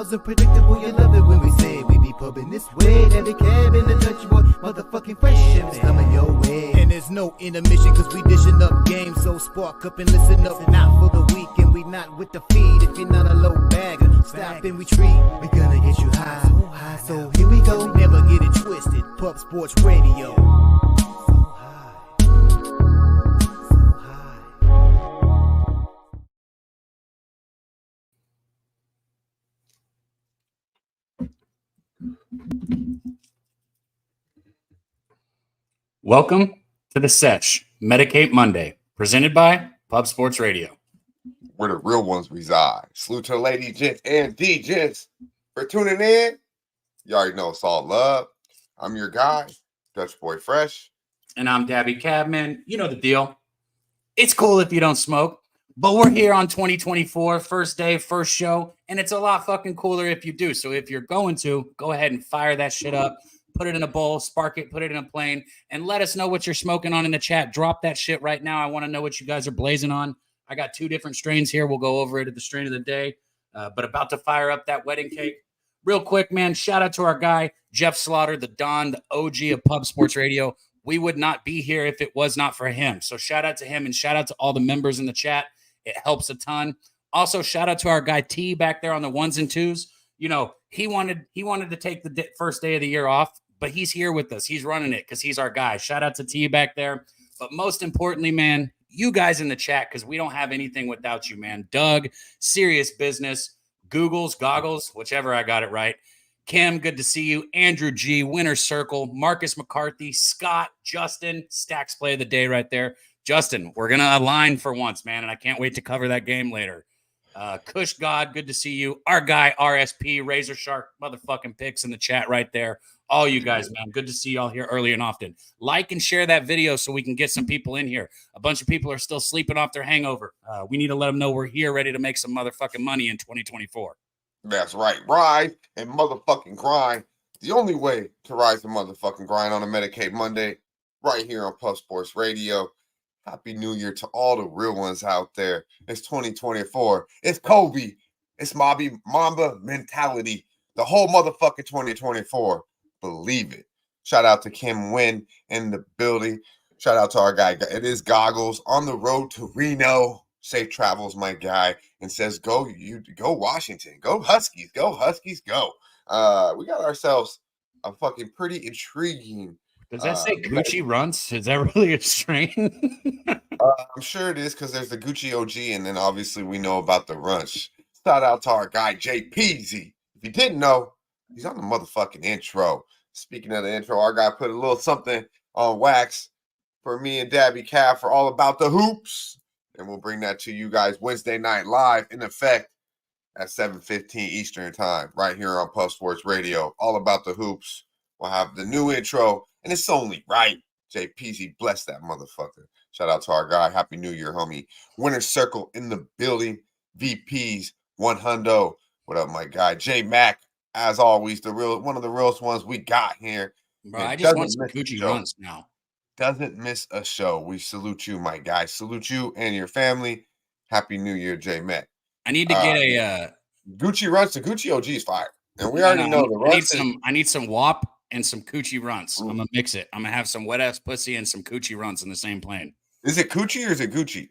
flows unpredictable, you love it when we say we be pubbing this way. Daby Cab in the country boy, motherfucking fresh ships coming your way. And there's no intermission cause we dishing up games, so spark up and listen up. Not for the week and we not with the feed. If you're not a low bagger, stop and retreat. We gonna get you high, so here we go. Never get it twisted, Pub Sports Radio. Welcome to the Sesh, Medicate Monday, presented by Pub Sports Radio, where the real ones reside. Salute to the lady gents and D-gents for tuning in. You already know it's all love. I'm your guy, Dutch Boy Fresh. And I'm Daby Cab, man. You know the deal. It's cool if you don't smoke, but we're here on 2024, first day, first show, and it's a lot fucking cooler if you do. So if you're going to, go ahead and fire that shit up. Put it in a bowl, spark it, put it in a plane, and let us know what you're smoking on in the chat. Drop that shit right now. I want to know what you guys are blazing on. I got 2 different strains here. We'll go over it at the strain of the day, but about to fire up that wedding cake. Real quick, man, shout out to our guy, Jeff Slaughter, the Don, the OG of Pub Sports Radio. We would not be here if it was not for him. So shout out to him and shout out to all the members in the chat. It helps a ton. Also, shout out to our guy T back there on the 1s and 2s. You know, he wanted to take the first day of the year off, but he's here with us. He's running it because he's our guy. Shout out to T back there. But most importantly, man, you guys in the chat, because we don't have anything without you, man. Doug, Serious Business, Googles, Goggles, whichever I got it right. Kim, good to see you. Andrew G, Winner Circle, Marcus McCarthy, Scott, Justin, Stacks Play of the Day right there. Justin, we're going to align for once, man, and I can't wait to cover that game later. Kush God, good to see you. Our guy, RSP, Razor Shark, motherfucking picks in the chat right there. All you guys, man, good to see y'all here early and often. Like and share that video so we can get some people in here. A bunch of people are still sleeping off their hangover. We need to let them know we're here ready to make some motherfucking money in 2024. That's right. Rise and motherfucking grind. The only way to rise and motherfucking grind on a Medicate Monday right here on Pub Sports Radio. Happy New Year to all the real ones out there. It's 2024. It's Kobe. It's Mamba mentality. The whole motherfucking 2024. Believe it. Shout out to Kim Wynn in the building. Shout out to our guy. It is Goggles on the road to Reno. Safe travels, my guy. And says, go Washington. Go Huskies. Go Huskies. Go. We got ourselves a fucking pretty intriguing. Does that say Gucci Runts? Is that really a strain? I'm sure it is because there's the Gucci OG, and then obviously we know about the Runch. Shout out to our guy Jay Peasy. If you didn't know, he's on the motherfucking intro. Speaking of the intro, our guy put a little something on wax for me and Daby Cab for All About the Hoops. And we'll bring that to you guys Wednesday night live in effect at 7:15 Eastern time right here on Pub Sports Radio. All About the Hoops. We'll have the new intro, and it's only right. JPZ, bless that motherfucker. Shout out to our guy. Happy New Year, homie. Winner Circle in the building. VPs, 100. What up, my guy? J Mac. As always, one of the realest ones we got here. Bro, I just want some Gucci Runs now. Doesn't miss a show. We salute you, my guy. Salute you and your family. Happy New Year, J Mac. I need to get a Gucci Runs. The Gucci OG is fire. And we already know the runs. I need some WAP and some Coochie Runs. I'm gonna mix it. I'm gonna have some wet ass pussy and some Coochie Runs in the same plane. Is it Coochie or is it Gucci?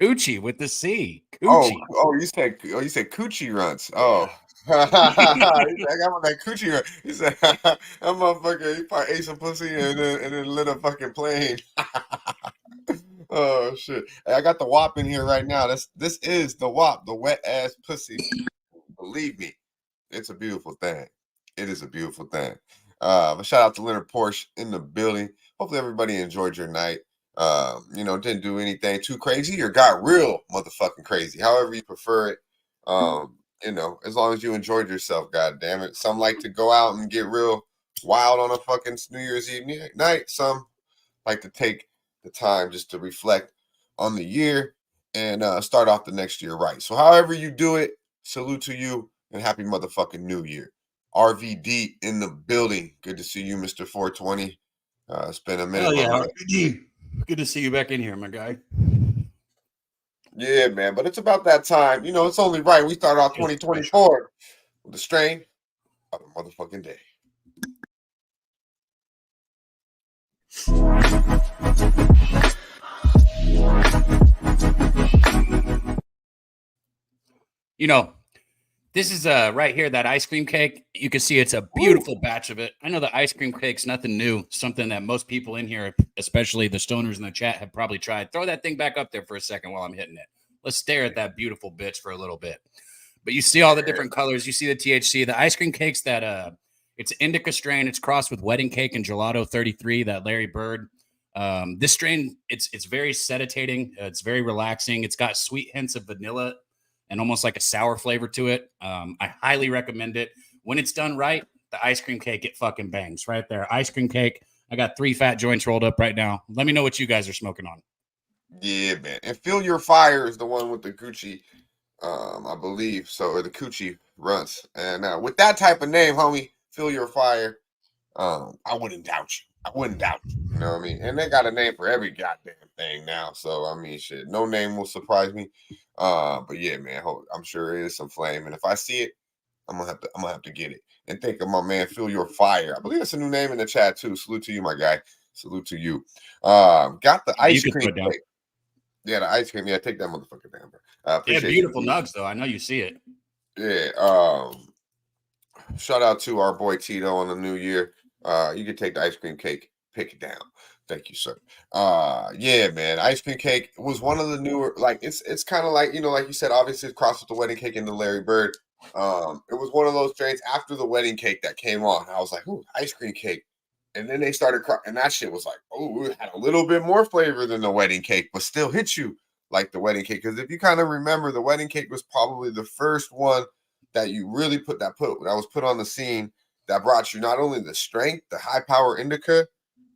Coochie with the C. Coochie. Oh, you said Coochie Runs. Oh. I got on that Coochie Run. He said that motherfucker, he probably ate some pussy and then lit a fucking plane. Oh shit. Hey, I got the WAP in here right now. This is the WAP, the wet ass pussy. Believe me, it's a beautiful thing. It is a beautiful thing. But shout out to Leonard Porsche in the building. Hopefully everybody enjoyed your night. Didn't do anything too crazy or got real motherfucking crazy. However you prefer it. As long as you enjoyed yourself, god damn it. Some like to go out and get real wild on a fucking New Year's Eve night. Some like to take the time just to reflect on the year and start off the next year right. So however you do it, salute to you and happy motherfucking New Year. RVD in the building. Good to see you, Mr. 420. It's been a minute. Oh, yeah, RVD. Good to see you back in here, my guy. Yeah, man, but it's about that time. It's only right. We start off 2024. with the strain of the motherfucking day. You know, this is right here, that ice cream cake. You can see it's a beautiful batch of it. I know the ice cream cake's nothing new, something that most people in here, especially the stoners in the chat, have probably tried. Throw that thing back up there for a second while I'm hitting it. Let's stare at that beautiful bitch for a little bit. But you see all the different colors. You see the THC. The ice cream cake's that it's indica strain. It's crossed with wedding cake and gelato 33, that Larry Bird. This strain, it's very sedating. It's very relaxing. It's got sweet hints of vanilla and almost like a sour flavor to it. I highly recommend it. When it's done right, the ice cream cake, it fucking bangs right there. Ice cream cake. I got 3 fat joints rolled up right now. Let me know what you guys are smoking on. Yeah, man. And Feel Your Fire is the one with the Gucci, I believe so, or the Coochie runs. And with that type of name, homie, Feel Your Fire, I wouldn't doubt you. I wouldn't doubt you. You know what I mean? And they got a name for every goddamn thing now. So I mean, shit, no name will surprise me. But yeah, man, I'm sure it is some flame. And if I see it, I'm gonna have to get it. And think of my man, Feel Your Fire. I believe that's a new name in the chat too. Salute to you, my guy. Salute to you. Got the ice cream. Yeah, the ice cream. Yeah, take that motherfucker down, bro. Yeah, beautiful nugs though. I know you see it. Yeah. Shout out to our boy Tito on the new year. You can take the ice cream cake, pick it down. Thank you, sir. Yeah, man. Ice cream cake was one of the newer, like it's kind of like, you know, like you said, obviously it's crossed with the wedding cake and the Larry Bird. It was one of those strains after the wedding cake that came on. I was like, ooh, ice cream cake. And then they started and that shit was like, oh, it had a little bit more flavor than the wedding cake, but still hit you like the wedding cake. Because if you kind of remember, the wedding cake was probably the first one that you really that was put on the scene that brought you not only the strength, the high power indica,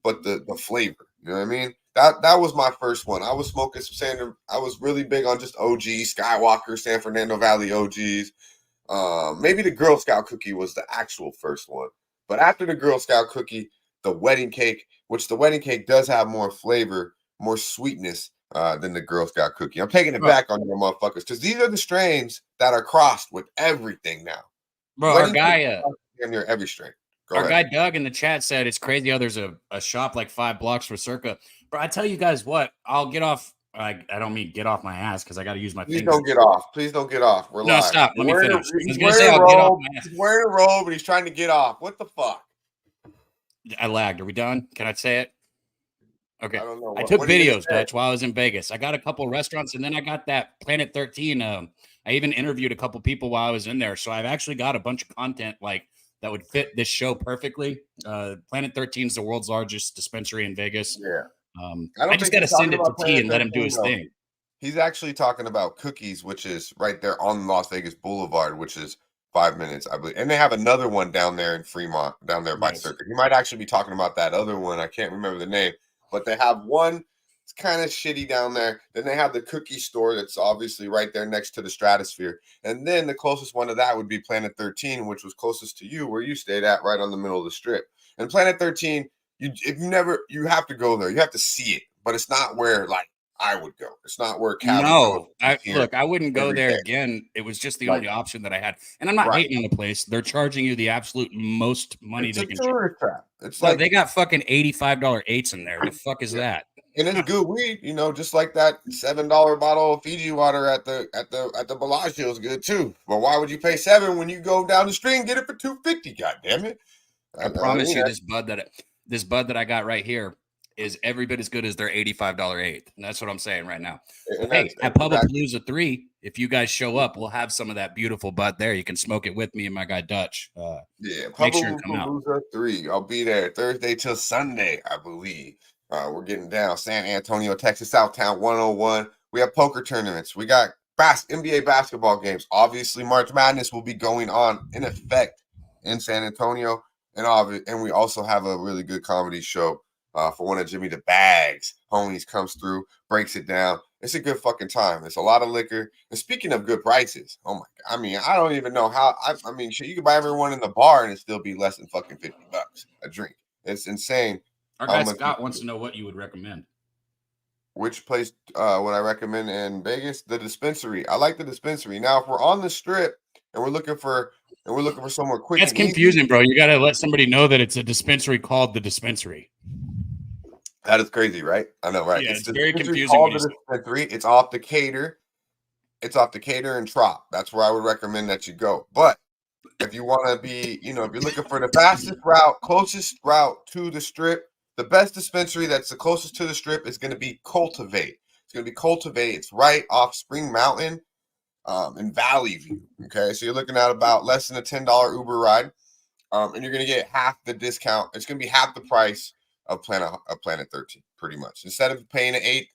but the flavor. You know what I mean? That was my first one. I was smoking some I was really big on just OG, Skywalker, San Fernando Valley OGs. Maybe the Girl Scout cookie was the actual first one. But after the Girl Scout cookie, the wedding cake, which the wedding cake does have more flavor, more sweetness than the Girl Scout cookie. I'm taking it back on your motherfuckers because these are the strains that are crossed with everything now. Bro, our guy, near every strain. Our guy Doug in the chat said it's crazy how there's a shop like 5 blocks for Circa. Bro, I tell you guys what, I'll get off. I don't mean get off my ass because I got to use my fingers. Please don't get off. Please don't get off. We're live. Stop. Let me finish. I was going to say I'll get off my ass. He's wearing a robe, but he's trying to get off. What the fuck? I lagged. Are we done? Can I say it? Okay. I took videos, Dutch, while I was in Vegas. I got a couple restaurants, and then I got that Planet 13. I even interviewed a couple people while I was in there. So I've actually got a bunch of content like that would fit this show perfectly. Planet 13 is the world's largest dispensary in Vegas. Yeah. I just got to send it to T and let him do his thing. He's actually talking about Cookies, which is right there on Las Vegas Boulevard, which is 5 minutes, I believe. And they have another one down there in Fremont, down there by Circuit. He might actually be talking about that other one. I can't remember the name, but they have one. It's kind of shitty down there. Then they have the cookie store that's obviously right there next to the Stratosphere. And then the closest one to that would be Planet 13, which was closest to you, where you stayed at, right on the middle of the strip. And Planet 13, you have to go there. You have to see it, but it's not where like I would go. It's not where I wouldn't go there again. It was just the only option that I had. And I'm not hating on the place. They're charging you the absolute most money they can charge. It's like they got fucking $85 8s in there. The fuck is that? And it's good weed, you know, just like that $7 bottle of Fiji water at the Bellagio is good too. But why would you pay $7 when you go down the street and get it for $2.50? God damn it! I promise you, this bud that I got right here is every bit as good as their $85 8th. And that's what I'm saying right now. Hey, at Publipalooza 3, if you guys show up, we'll have some of that beautiful bud there. You can smoke it with me and my guy Dutch. Make sure you come out. Publipalooza 3. I'll be there Thursday till Sunday, I believe. We're getting down San Antonio, Texas, Southtown 101. We have poker tournaments. We got NBA basketball games. Obviously, March Madness will be going on in effect in San Antonio. And we also have a really good comedy show for one of Jimmy the Bags homies comes through, breaks it down. It's a good fucking time. It's a lot of liquor. And speaking of good prices, oh my God, I mean, I don't even know how. I mean, shit, you can buy everyone in the bar and it still be less than fucking $50 a drink. It's insane. Our guy Scott wants to know what you would recommend. Which place would I recommend in Vegas? The dispensary. I like the dispensary. Now, if we're on the strip and we're looking for somewhere quick. That's and easy. confusing, bro. You got to let somebody know that it's a dispensary called the dispensary. That is crazy, right? I know, right? Yeah, It's very confusing. Called the dispensary. It's off Decatur. It's off Decatur and Trop. That's where I would recommend that you go. But if you want to be, if you're looking for the fastest route, closest route to the strip, the best dispensary that's the closest to the strip is going to be Cultivate. It's going to be Cultivate. It's right off Spring Mountain in Valley View. Okay, so you're looking at about less than a $10 Uber ride, and you're going to get half the discount. It's going to be half the price of Planet 13, pretty much. Instead of paying an $8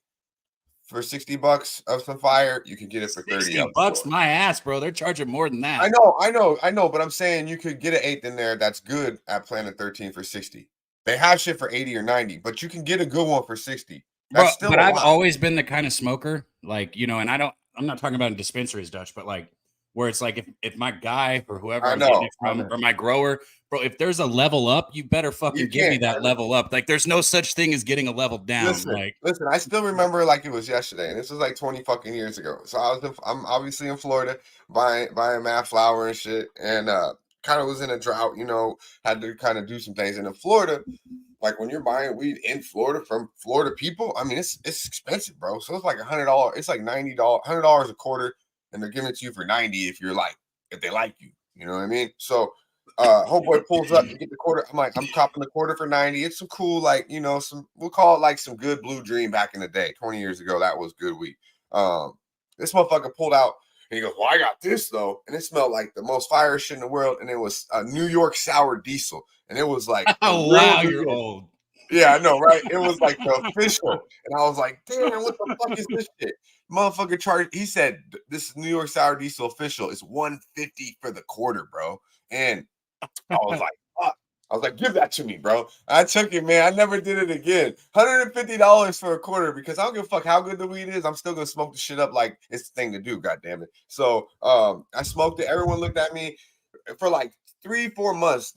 for $60 of some fire, you can get it for $30. My ass, bro. They're charging more than that. I know, but I'm saying you could get an 8th in there that's good at Planet 13 for 60. They have shit for 80 or 90, but you can get a good one for 60. That's bro, but I've always been the kind of smoker, like, and I'm not talking about in dispensaries, Dutch, but like where it's like if my guy or whoever I'm getting it from or my grower, bro, if there's a level up, you better fucking give me that level up. Like there's no such thing as getting a level down. Listen, I still remember like it was yesterday, and this was like 20 fucking years ago. So I'm obviously in Florida buying mad flour and shit, and kind of was in a drought, had to kind of do some things. And in Florida, like when you're buying weed in Florida from Florida people, I mean it's expensive, bro. So it's like $100. It's like $90, $100 a quarter. And they're giving it to you for 90 if they like you. You know what I mean? So homeboy pulls up to get the quarter. I'm like, I'm copping the quarter for 90. It's some cool, like, we'll call it like some good Blue Dream back in the day. 20 years ago, that was good weed. This motherfucker pulled out and he goes, well, I got this though. And it smelled like the most fire shit in the world. And it was a New York sour diesel. And it was like, oh wow, you're old. Yeah, I know, right? It was like the official. And I was like, damn, what the fuck is this shit? Motherfucker charged. He said, this is New York Sour Diesel official. It's $150 for the quarter, bro. And I was like, fuck. I was like, give that to me, bro. I took it, man. I never did it again. $150 for a quarter because I don't give a fuck how good the weed is. I'm still gonna smoke the shit up like it's the thing to do, goddamn it. So I smoked it. Everyone looked at me for like 3-4 months.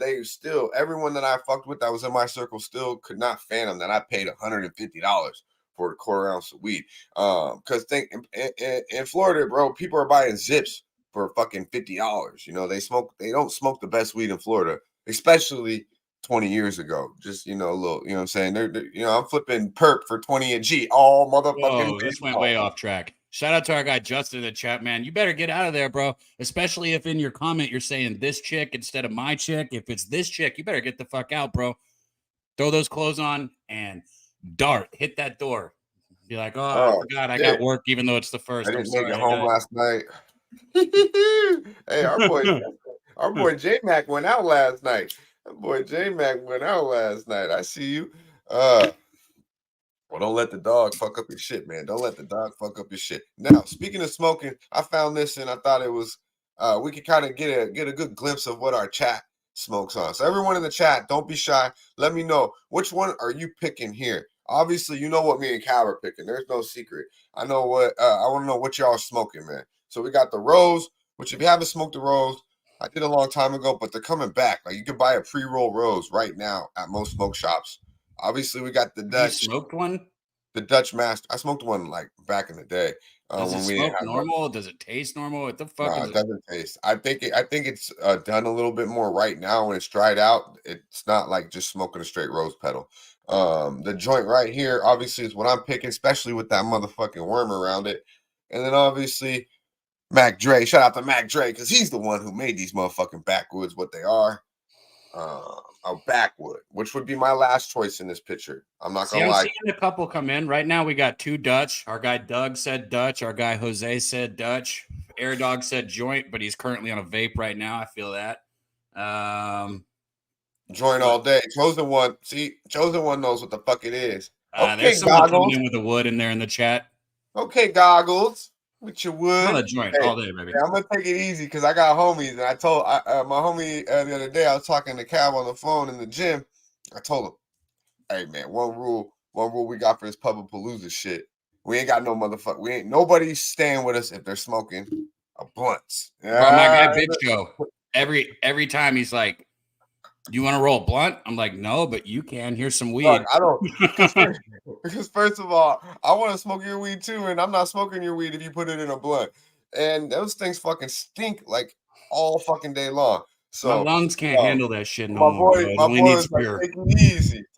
Everyone that I fucked with that was in my circle still could not fathom that I paid $150 for a quarter ounce of weed. Because in Florida, bro, people are buying zips for fucking $50. They don't smoke the best weed in Florida, especially 20 years ago. Just a little, you know what I'm saying? I'm flipping perp for 20 a G all motherfucking. Whoa, this went way off track. Shout out to our guy Justin in the chat, man. You better get out of there, bro. Especially if in your comment you're saying this chick instead of my chick. If it's this chick, you better get the fuck out, bro. Throw those clothes on and dart. Hit that door. Be like, I forgot I got work, even though it's the first. I didn't make it home last night. Hey, our boy J Mac went out last night. I see you. Well, don't let the dog fuck up your shit, man. Don't let the dog fuck up your shit. Now, speaking of smoking, I found this and I thought it was we could kind of get a good glimpse of what our chat smokes on. So everyone in the chat, don't be shy. Let me know which one are you picking here. Obviously, you know what me and Cab are picking. There's no secret. I know what I want to know what y'all are smoking, man. So we got the Rose, which if you haven't smoked the Rose, I did a long time ago, but they're coming back. Like you can buy a pre-roll Rose right now at most smoke shops. Obviously, we got the Dutch. You smoked one? The Dutch Master. I smoked one like back in the day. Does it smoke normal? Does it taste normal? What the fuck? It doesn't taste. I think it's done a little bit more right now when it's dried out. It's not like just smoking a straight rose petal. The joint right here, obviously, is what I'm picking, especially with that motherfucking worm around it. And then obviously, Mac Dre. Shout out to Mac Dre because he's the one who made these motherfucking backwoods what they are. A backwood, which would be my last choice in this picture. I'm not gonna lie. I'm seeing a couple come in right now. We got 2 Dutch. Our guy Doug said Dutch. Our guy Jose said Dutch. Air Dog said joint, but he's currently on a vape right now. I feel that. Joint all day. Chosen one. See, Chosen one knows what the fuck it is. Okay, there's someone coming in with a wood in there in the chat. Okay, Goggles. With your wood. Another joint all day, baby. Yeah, I'm gonna take it easy because I got homies, and I told my homie the other day I was talking to Cab on the phone in the gym. I told him, "Hey man, one rule we got for this Publipalooza shit. We ain't got no motherfucker. We ain't nobody staying with us if they're smoking a blunt." Yeah, bro, my guy Big Joe. Every time he's like, "Do you want to roll a blunt?" I'm like, "No, but you can. Here's some weed." Look, I don't because first of all, I want to smoke your weed too, and I'm not smoking your weed if you put it in a blunt. And those things fucking stink like all fucking day long. So my lungs can't handle that shit no my more. boy, Bro. It my only boy needs is like, pure.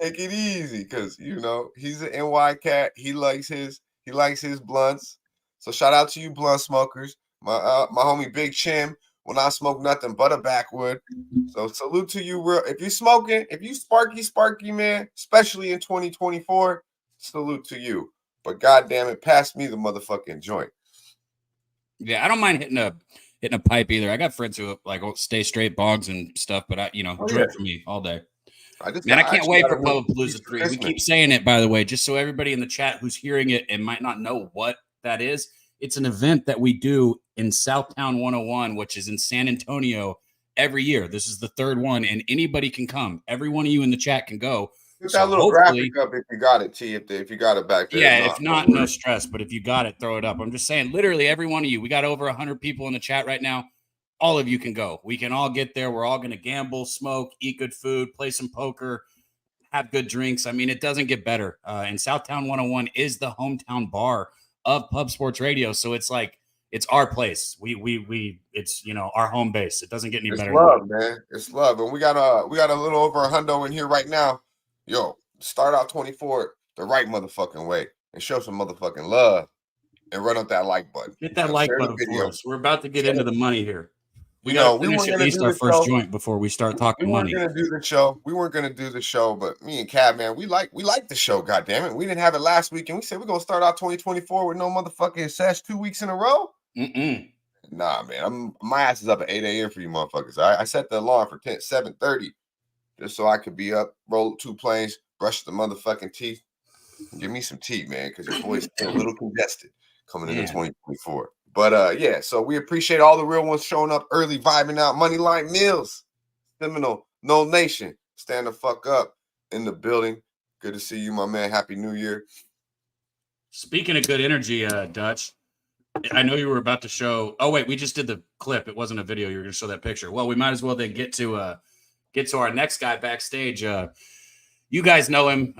take it easy, because he's an NY cat. He likes his blunts. So shout out to you, blunt smokers. My homie Big Chim will not smoke nothing but a backwood. So salute to you, real. If you smoking, if you sparky man, especially in 2024, salute to you. But goddamn it, pass me the motherfucking joint. Yeah, I don't mind hitting a pipe either. I got friends who like stay straight bongs and stuff, but joint for me all day. I can't wait for Pubapalooza 3. We keep saying it, by the way, just so everybody in the chat who's hearing it and might not know what that is. It's an event that we do in Southtown 101, which is in San Antonio every year. This is the third one, and anybody can come. Every one of you in the chat can go. Put that little graphic up if you got it, T. If you got it back there. Yeah, if not, no stress. But if you got it, throw it up. I'm just saying, literally every one of you. We got over 100 people in the chat right now. All of you can go. We can all get there. We're all going to gamble, smoke, eat good food, play some poker, have good drinks. I mean, it doesn't get better. And Southtown 101 is the hometown bar of Pub Sports Radio. So it's like, it's our place. It's our home base. It doesn't get any better. It's love, man. It's love. And we got a little over a hundo in here right now. Yo, start out 24 the right motherfucking way and show some motherfucking love and run up that like button. Hit that like button for us. We're about to get into the money here. We got to finish at least our first joint before we start talking money. We weren't going to do the show, but me and Cab, man, we like the show, goddammit. We didn't have it last week, and we said we're going to start out 2024 with no motherfucking Sesh 2 weeks in a row. Nah, man, my ass is up at 8 a.m. for you motherfuckers. I set the alarm for 7:30 just so I could be up, roll 2 planes, brush the motherfucking teeth. Give me some tea, man, because your boy's still a little congested coming into 2024. But yeah, so we appreciate all the real ones showing up early, vibing out. Moneyline Mills, Seminole, No Nation, stand the fuck up in the building. Good to see you, my man. Happy New Year. Speaking of good energy, Dutch, I know you were about to show. Oh wait, we just did the clip. It wasn't a video. You were going to show that picture. Well, we might as well then get to our next guy backstage. You guys know him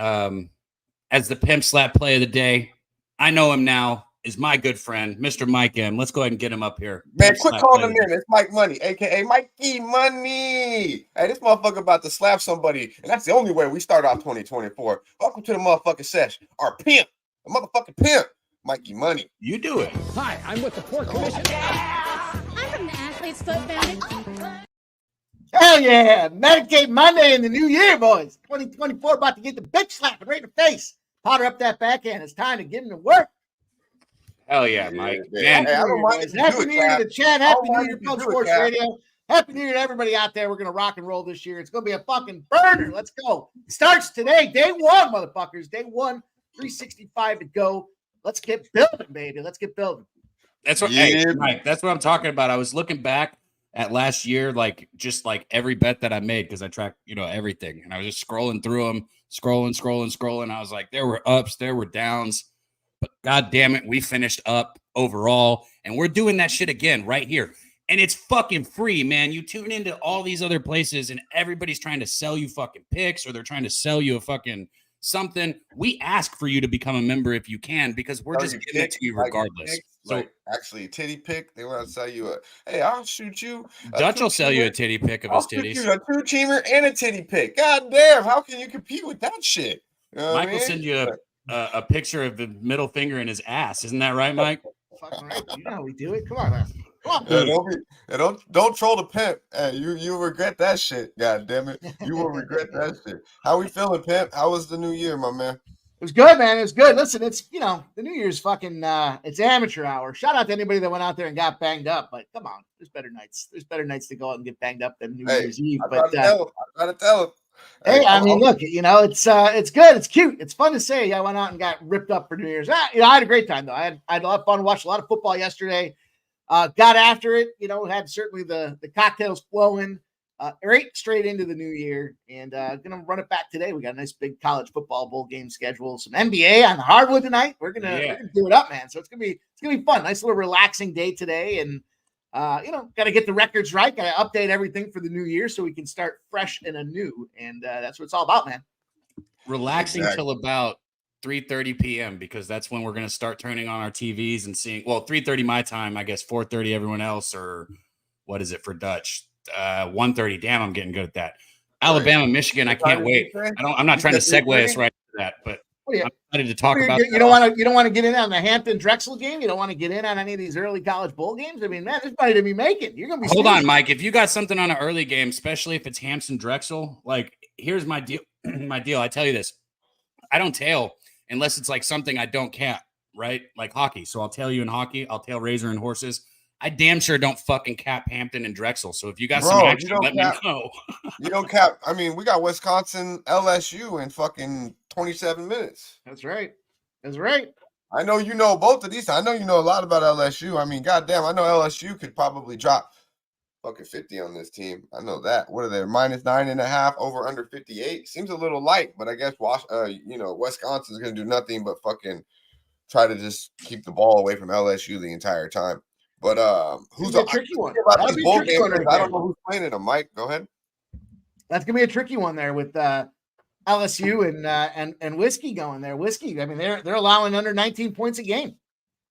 as the Pimp Slap Play of the Day. I know him now. Is my good friend, Mr. Mike M. Let's go ahead and get him up here. Man, quit calling him in. It's Mike Money, a.k.a. Mikey Money. Hey, this motherfucker about to slap somebody, and that's the only way we start out 2024. Welcome to the motherfucking Sesh. Our pimp, the motherfucking pimp, Mikey Money. You do it. Hi, I'm with the Port Commission. I'm from the Athlete's Foot Foundation. Hell yeah. Medicate Monday in the new year, boys. 2024 about to get the bitch slapping right in the face. Powder up that backhand. It's time to get him to work. Hell yeah, Mike. Yeah. Hey, Happy New Year to the chat. Happy New Year to Pub Sports Radio. Happy New Year to everybody out there. We're going to rock and roll this year. It's going to be a fucking burner. Let's go. It starts today. Day 1, motherfuckers. Day 1, 365 to go. Let's get building, baby. Let's get building. That's what, hey, Mike, that's what I'm talking about. I was looking back at last year, just like every bet that I made, because I track, everything. And I was just scrolling through them, scrolling. I was like, there were ups, there were downs. But God damn it, we finished up overall, and we're doing that shit again right here. And it's fucking free, man. You tune into all these other places, and everybody's trying to sell you fucking picks, or they're trying to sell you a fucking something. We ask for you to become a member if you can, because we're just giving it to you regardless. Actually, titty pick. They want to sell you hey, I'll shoot you. Dutch will sell you a titty pick of his titties. You a 2-teamer and a titty pick. God damn, how can you compete with that shit? Mike will send you a picture of the middle finger in his ass. Isn't that right, Mike? Fucking right. You know how we do it. Come on, man. Don't troll the pimp. Hey, you regret that shit. God damn it, you will regret that shit. How we feeling, pimp? How was the new year, my man? It was good, man. It was good. Listen, it's the New Year's fucking it's amateur hour. Shout out to anybody that went out there and got banged up. But come on, there's better nights. There's better nights to go out and get banged up than New Year's Eve. I gotta tell him. Hey, I mean, look, it's good. It's cute. It's fun to say I went out and got ripped up for New Year's. I had a great time, though. I had a lot of fun. Watched a lot of football yesterday. Got after it. Had certainly the cocktails flowing right straight into the new year. And going to run it back today. We got a nice big college football bowl game schedule. Some NBA on the hardwood tonight. We're gonna do it up, man. So it's gonna be fun. Nice little relaxing day today. And got to get the records right. Got to update everything for the new year so we can start fresh and anew. And that's what it's all about, man. Relaxing till about 3:30 p.m. because that's when we're going to start turning on our TVs and seeing. Well, 3:30 my time, I guess 4:30 everyone else, or what is it for Dutch? 1:30. Damn, I'm getting good at that. Alabama, Michigan. I can't wait. I'm not trying to segue us right to that, but I'm excited to talk about. You don't want to get in on the Hampton Drexel game. You don't want to get in on any of these early college bowl games. I mean, man, there's money to be making. You're gonna be. Hold on, Mike. If you got something on an early game, especially if it's Hampton Drexel, like here's my deal. My deal. I tell you this, I don't tail unless it's like something I don't cap, right? Like hockey. So I'll tail you in hockey. I'll tail Razor and horses. I damn sure don't fucking cap Hampton and Drexel. So if you got some action, let me know. You don't cap. I mean, we got Wisconsin, LSU in fucking 27 minutes. That's right. That's right. I know you know both of these. I know you know a lot about LSU. I mean, goddamn, I know LSU could probably drop fucking 50 on this team. I know that. What are they? -9.5 over under 58. Seems a little light, but I guess Wisconsin's gonna do nothing but fucking try to just keep the ball away from LSU the entire time. But who's a tricky one? About these bowl games, I don't know who's playing in them. Mike, go ahead. That's gonna be a tricky one there with LSU and Whiskey going there. Whiskey, I mean, they're allowing under 19 points a game.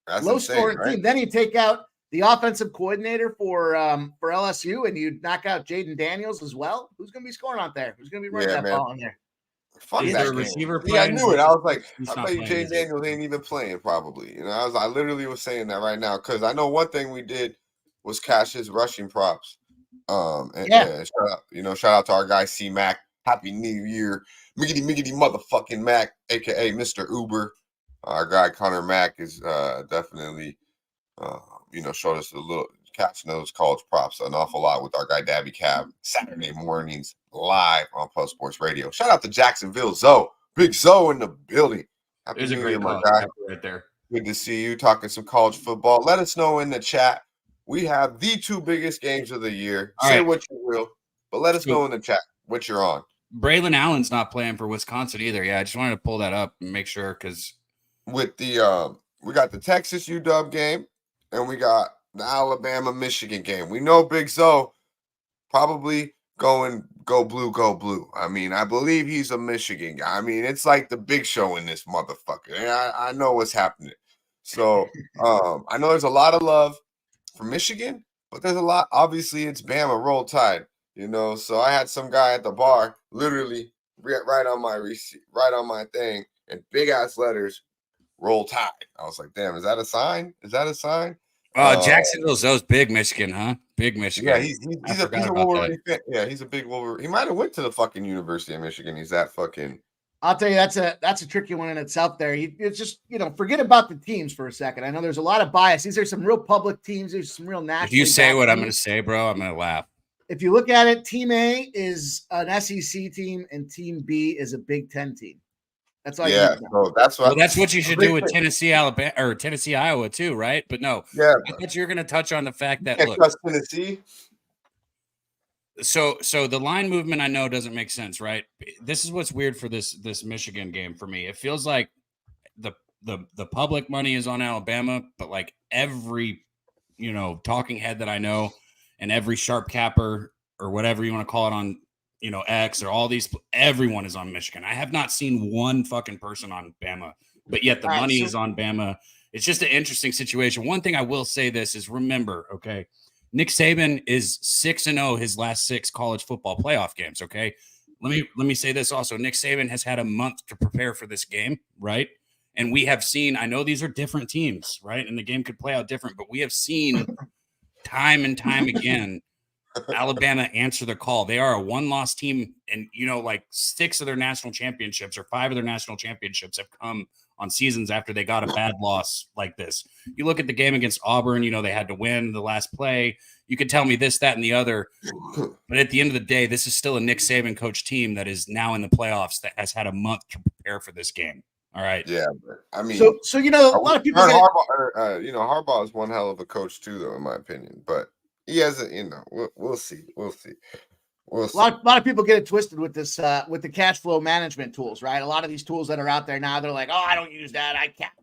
That's low insane, scoring right? team. Then you take out the offensive coordinator for LSU, and you knock out Jaden Daniels as well. Who's gonna be scoring out there? Who's gonna be running that ball in there? Fuck Is that there a game. receiver Yeah, I playing? knew it. I was like, He's I not bet you playing, Jay is he? Daniels ain't even playing, probably. You know, I literally was saying that right now because I know one thing we did was cash his rushing props. Shout out to our guy C Mac. Happy New Year, miggity motherfucking Mac, aka Mr. Uber. Our guy Connor Mack is definitely, showed us a little catching those college props an awful lot with our guy Daby Cab Saturday mornings live on Plus Sports Radio. Shout out to Jacksonville Zoe, Big Zoe in the building. Happy There's a New great Year, my college guy. right there. Good to see you talking some college football. Let us know in the chat. We have the two biggest games of the year. All Say right. what you will, but let us know in the chat what you're on. Braylon Allen's not playing for Wisconsin either. Yeah, I just wanted to pull that up and make sure because with the we got the Texas UW game and we got the Alabama Michigan game. We know Big Zoe probably go blue. I mean, I believe he's a Michigan guy. I mean, it's like the big show in this motherfucker. And I know what's happening. So I know there's a lot of love for Michigan, but there's a lot. Obviously, it's Bama, Roll Tide. So I had some guy at the bar literally right on my receipt, right on my thing, in big ass letters, Roll Tide. I was like, damn, is that a sign? Jacksonville Zoe's big Michigan, huh? Big Michigan. Yeah, he's a Wolverine fan. Yeah, he's a big Wolverine. He might have went to the fucking University of Michigan. He's that fucking. I'll tell you, that's a tricky one in itself there. It's just, forget about the teams for a second. I know there's a lot of bias. These are some real public teams. There's some real national. If you say what I'm going to say, bro, I'm going to laugh. If you look at it, Team A is an SEC team and Team B is a Big Ten team. That's all. Yeah, so that's what you should do with Tennessee, Alabama, or Tennessee, Iowa too, right? But no, yeah, I thought you're going to touch on the fact that look, Tennessee. So the line movement I know doesn't make sense, right? This is what's weird for this Michigan game for me. It feels like the public money is on Alabama, but like every talking head that I know and every sharp capper or whatever you want to call it on X or all these, everyone is on Michigan. I have not seen one fucking person on Bama, but yet the money is on Bama. It's just an interesting situation. One thing I will say this is remember, okay, Nick Saban is 6-0 his last 6 college football playoff games. Okay. Let me say this also. Nick Saban has had a month to prepare for this game, right? And we have seen, I know these are different teams, right? And the game could play out different, but we have seen time and time again Alabama answer the call. They are a one-loss team, and 6 of their national championships or 5 of their national championships have come on seasons after they got a bad loss like this. You look at the game against Auburn, they had to win the last play. You could tell me this, that, and the other, but at the end of the day, this is still a Nick Saban coach team that is now in the playoffs that has had a month to prepare for this game. All right. Yeah, but I mean, so a lot of people. Harbaugh is one hell of a coach too, though, in my opinion. But he hasn't. We'll see. A lot of people get it twisted with this with the cash flow management tools, right? A lot of these tools that are out there now, they're like, oh, I don't use that. I cap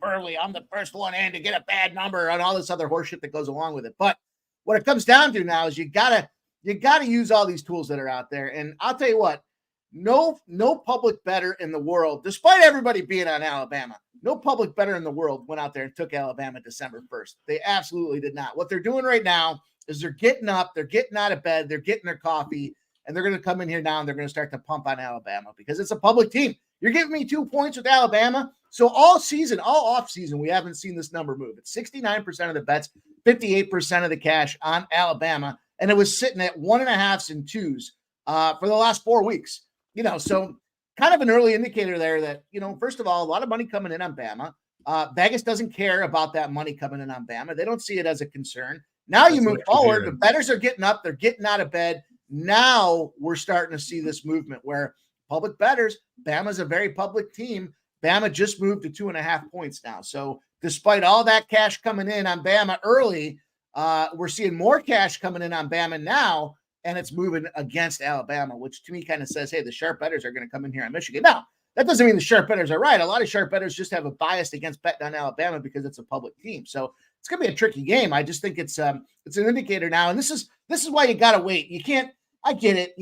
early. I'm the first one in to get a bad number and all this other horseshit that goes along with it. But what it comes down to now is you gotta use all these tools that are out there. And I'll tell you what, no public bettor in the world, despite everybody being on Alabama, no public bettor in the world went out there and took Alabama December 1st. They absolutely did not. What they're doing right now is they're getting up, they're getting out of bed, they're getting their coffee, and they're going to come in here now and they're going to start to pump on Alabama because it's a public team. You're giving me 2 points with Alabama. So all season, all off season, we haven't seen this number move. It's 69% of the bets, 58% of the cash on Alabama. And it was sitting at 1.5s and 2s for the last 4 weeks. So kind of an early indicator there that, first of all, a lot of money coming in on Bama. Vegas doesn't care about that money coming in on Bama. They don't see it as a concern. Now you move forward. The bettors are getting up. They're getting out of bed. Now we're starting to see this movement where public bettors, Bama's a very public team. Bama just moved to 2.5 points now. So despite all that cash coming in on Bama early, we're seeing more cash coming in on Bama now, and it's moving against Alabama, which to me kind of says, hey, the sharp bettors are going to come in here on Michigan. Now, that doesn't mean the sharp bettors are right. A lot of sharp bettors just have a bias against betting on Alabama because it's a public team. So it's going to be a tricky game. I just think it's an indicator now. And this is why you got to wait. You can't, I get it,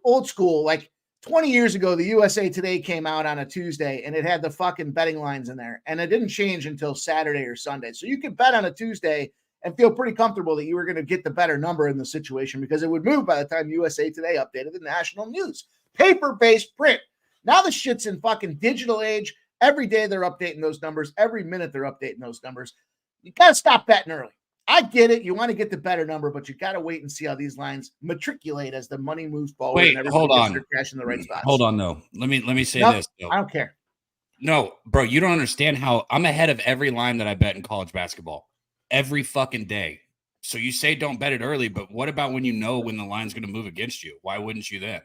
old school, like 20 years ago, the USA Today came out on a Tuesday and it had the fucking betting lines in there. And it didn't change until Saturday or Sunday. So you could bet on a Tuesday and feel pretty comfortable that you were going to get the better number in the situation because it would move by the time USA Today updated the national news. Paper-based print. Now the shit's in fucking digital age. Every day they're updating those numbers. Every minute they're updating those numbers. You got to stop betting early. I get it. You want to get the better number, but you got to wait and see how these lines matriculate as the money moves forward. Wait, and hold on. Cash in the right spots. Hold on, though. Let me say this. Though. I don't care. No, bro, you don't understand how I'm ahead of every line that I bet in college basketball every fucking day. So you say don't bet it early, but what about when you know when the line's going to move against you? Why wouldn't you then?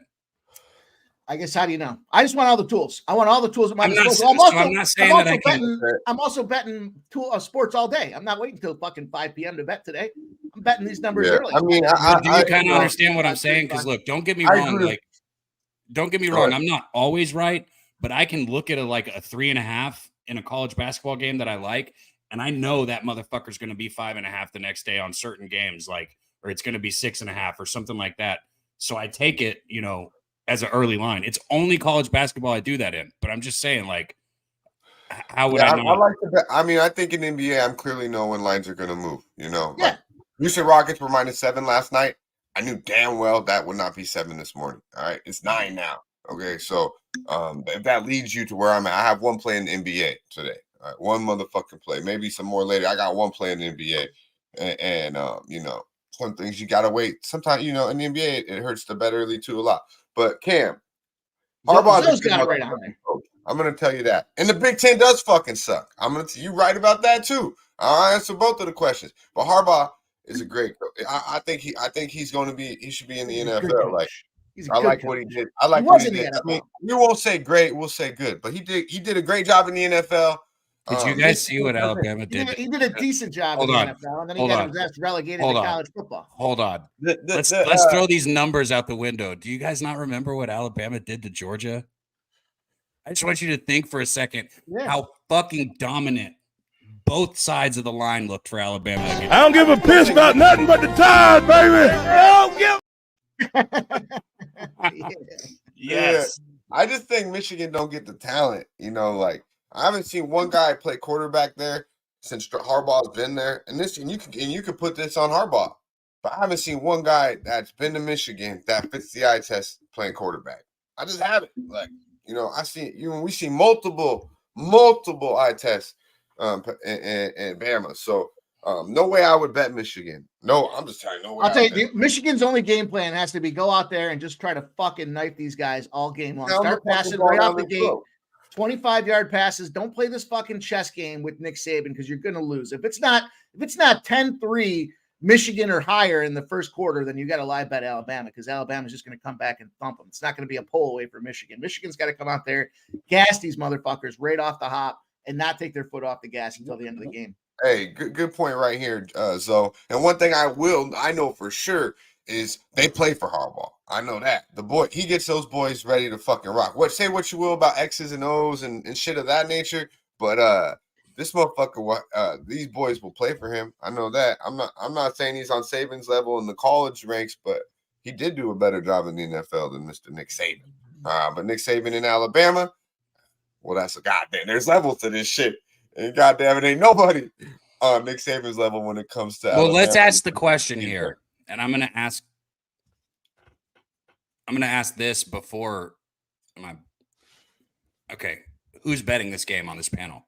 I guess, how do you know? I just want all the tools. I want all the tools at my disposal. I'm also betting sports all day. I'm not waiting until fucking 5 p.m. to bet today. I'm betting these numbers early. I mean, do you kind of understand what I'm saying? Because look, don't get me wrong. Don't get me wrong. I'm not always right, but I can look at a 3.5 in a college basketball game that I like, and I know that motherfucker's going to be 5.5 the next day on certain games, or it's going to be 6.5 or something like that. So I take it, as an early line. It's only college basketball I do that in, but I'm just saying, how would I know? I like to bet. I mean, I think in NBA, I'm clearly know when lines are going to move, Yeah. Houston Rockets were -7 last night. I knew damn well that would not be 7 this morning. All right. It's 9 now. Okay. So if that leads you to where I'm at, I have one play in the NBA today. All right. One motherfucking play, maybe some more later. I got one play in the NBA and some things you got to wait. Sometimes, in the NBA, it hurts to bet early too a lot. But Cam, Harbaugh's got it right on there. I'm going to tell you that. And the Big Ten does fucking suck. I'm going to you right about that too. I'll answer both of the questions. But Harbaugh is a great coach. I think he's going to be. He should be in the NFL. I like what he did. I like what he did. I mean, we won't say great. We'll say good. But he did a great job in the NFL. Did you guys see what Alabama did? He did a decent job in the NFL, and then he got himself relegated to college football. Hold on. Let's throw these numbers out the window. Do you guys not remember what Alabama did to Georgia? I just want you to think for a second how fucking dominant both sides of the line looked for Alabama. I don't give a piss about nothing but the Tide, baby. I don't give. Yes. I just think Michigan don't get the talent. I haven't seen one guy play quarterback there since Harbaugh's been there. And you can put this on Harbaugh. But I haven't seen one guy that's been to Michigan that fits the eye test playing quarterback. I just haven't. We see multiple eye tests and Bama. So no way I would bet Michigan. No, I'm just telling you, no way. I'll tell you, Michigan's only game plan has to be go out there and just try to fucking knife these guys all game long. Start passing right off the gate. 25-yard passes. Don't play this fucking chess game with Nick Saban because you're going to lose. If it's not 10-3 Michigan or higher in the first quarter, then you got to live bet Alabama because Alabama's just going to come back and thump them. It's not going to be a pull away for Michigan. Michigan's got to come out there, gas these motherfuckers right off the hop and not take their foot off the gas until the end of the game. Hey, good point right here, Zoe. And one thing I know for sure is they play for Harbaugh. I know that. The boy, he gets those boys ready to fucking rock. Say what you will about X's and O's and shit of that nature, but this motherfucker, these boys will play for him. I know that. I'm not saying he's on Saban's level in the college ranks, but he did do a better job in the NFL than Mr. Nick Saban. But Nick Saban in Alabama, well, that's a goddamn. There's levels to this shit, and goddamn, it ain't nobody on Nick Saban's level when it comes to. Well, Alabama. Let's ask the question here. and I'm gonna ask this before my. Okay, who's betting this game on this panel?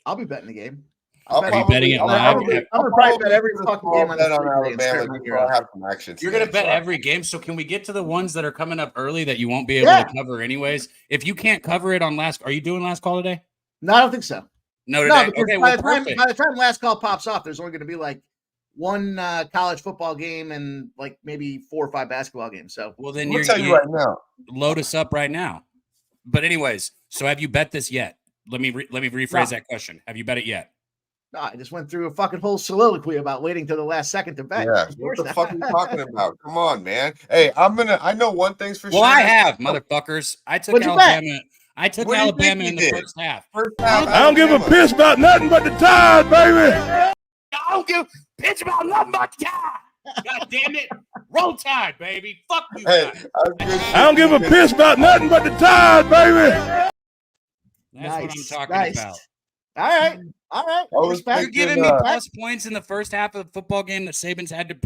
I'll be betting the game. Are you betting it live? I'm gonna probably bet every fucking game on bet this on Alabama. I have some action. You're gonna bet every game. So can we get to the ones that are coming up early that you won't be able to cover anyways? If you can't cover it on last, are you doing last call today? No, I don't think so. No, today. Okay, by well, the time last call pops off, there's only going to be like one college football game and like maybe 4 or 5 basketball games. So, well, then I'll tell you right now. Load us up right now. But anyways, so have you bet this yet? Let me rephrase that question. Have you bet it yet? No, I just went through a fucking whole soliloquy about waiting till the last second to bet. Yeah, what the fuck are you talking about? Come on, man. Hey, I know one thing's for sure. Well, I have, motherfuckers. I took Alabama. I took Alabama in the first half. I don't give a piss about nothing but the Tide, baby. I don't give a piss about nothing but the Tide. God damn it. Roll Tide, baby. Fuck you. Hey, I don't give a piss about nothing but the Tide, baby. That's what I'm talking about. All right. You're giving me plus points in the first half of the football game that Saban's had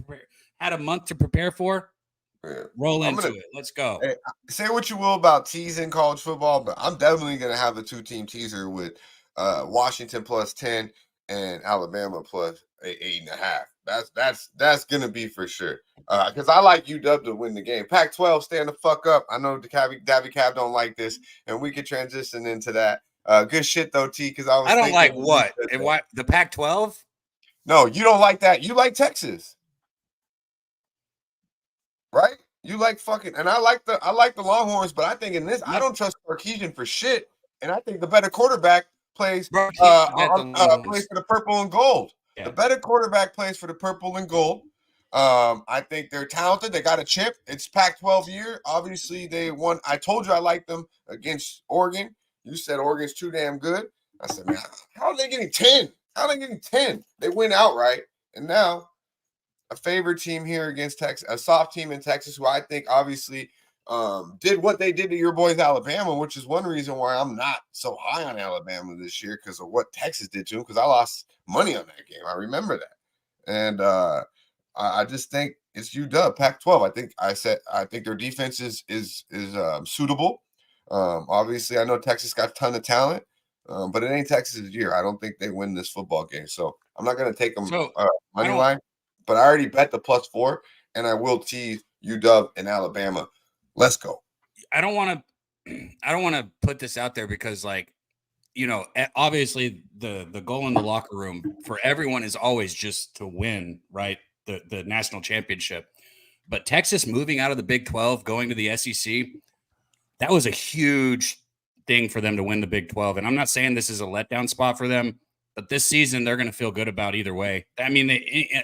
a month to prepare for. Roll into it. Let's go. Hey, say what you will about teasing college football, but I'm definitely going to have a 2-team teaser with Washington plus 10 and Alabama plus 8.5. That's going to be for sure. Because I like UW to win the game. Pac-12, stand the fuck up. I know the Daby Cab don't like this, and we could transition into that. Good shit though, T. Because I don't like what the Pac-12. No, you don't like that. You like Texas. Right? You like fucking, and I like the Longhorns, but I think in this, I don't trust Sarkisian for shit, and I think the better quarterback plays plays for the purple and gold. Yeah. The better quarterback plays for the purple and gold. I think they're talented. They got a chip. It's Pac-12 year. Obviously, they won. I told you I liked them against Oregon. You said Oregon's too damn good. I said, man, how are they getting 10? How are they getting 10? They win outright, and now a favorite team here against Texas, a soft team in Texas, who I think obviously did what they did to your boys Alabama, which is one reason why I'm not so high on Alabama this year because of what Texas did to them. Because I lost money on that game, I remember that, and I just think it's UW Pac-12. I think their defense is suitable. Obviously, I know Texas got a ton of talent, but it ain't Texas' year. I don't think they win this football game, so I'm not going to take them money line. But I already bet the +4, and I will tease UW and Alabama. Let's go. I don't want to put this out there because, like, you know, obviously the goal in the locker room for everyone is always just to win, right? The national championship. But Texas moving out of the Big 12, going to the SEC, that was a huge thing for them to win the Big 12. And I'm not saying this is a letdown spot for them, but this season they're going to feel good about either way. I mean,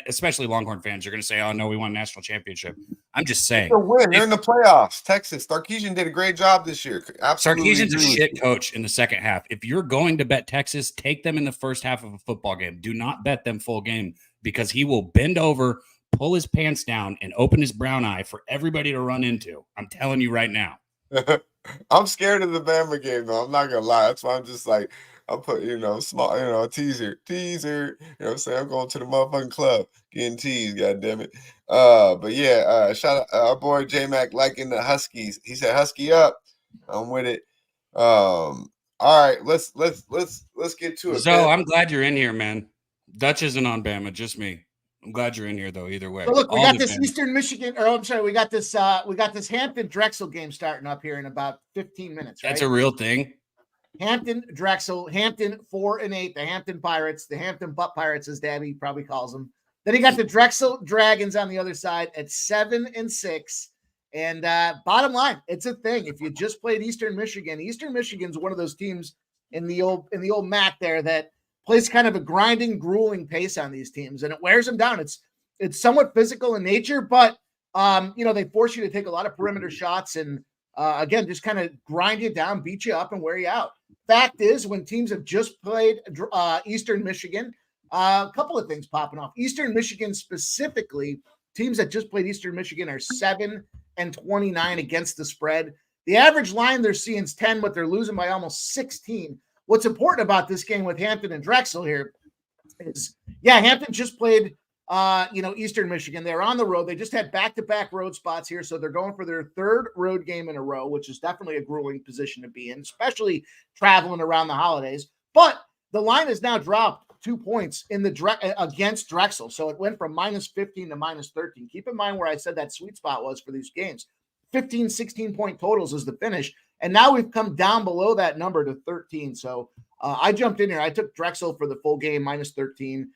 especially Longhorn fans are going to say, "Oh no, we won a national championship." I'm just saying, they're in the playoffs. Texas, Sarkisian did a great job this year. Absolutely, Sarkisian's a shit coach in the second half. If you're going to bet Texas, take them in the first half of a football game. Do not bet them full game because he will bend over, pull his pants down, and open his brown eye for everybody to run into. I'm telling you right now. I'm scared of the Bama game, though. I'm not gonna lie. That's why I'm just like, I'll put, small, teaser. You know what I'm saying? I'm going to the motherfucking club, getting teased, goddamn it. But yeah, shout out our boy J Mac liking the Huskies. He said Husky up. I'm with it. All right, let's get to it. So I'm glad you're in here, man. Dutch isn't on Bama, just me. I'm glad you're in here though. Either way. So look, we got this Eastern Michigan, or I'm sorry, we got this Hampton Drexel game starting up here in about 15 minutes. Right? That's a real thing. Hampton Drexel, Hampton 4-8, the Hampton Pirates, the Hampton Butt Pirates, as Dabby probably calls them. Then you got the Drexel Dragons on the other side at 7-6. And bottom line, it's a thing. If you just played Eastern Michigan's one of those teams in the old MAC there that plays kind of a grinding, grueling pace on these teams, and it wears them down. It's somewhat physical in nature, but they force you to take a lot of perimeter shots and again, just kind of grind you down, beat you up, and wear you out. Fact is, when teams have just played Eastern Michigan, a couple of things popping off. Eastern Michigan specifically, teams that just played Eastern Michigan are 7-29 against the spread. The average line they're seeing is 10, but they're losing by almost 16. What's important about this game with Hampton and Drexel here is, Hampton just played Eastern Michigan. They're on the road. They just had back-to-back road spots here, so they're going for their third road game in a row, which is definitely a grueling position to be in, especially traveling around the holidays. But the line has now dropped 2 points in the against Drexel, so it went from -15 to -13. Keep in mind where I said that sweet spot was for these games. 15, 16-point totals is the finish, and now we've come down below that number to 13. So I jumped in here. I took Drexel for the full game, -13.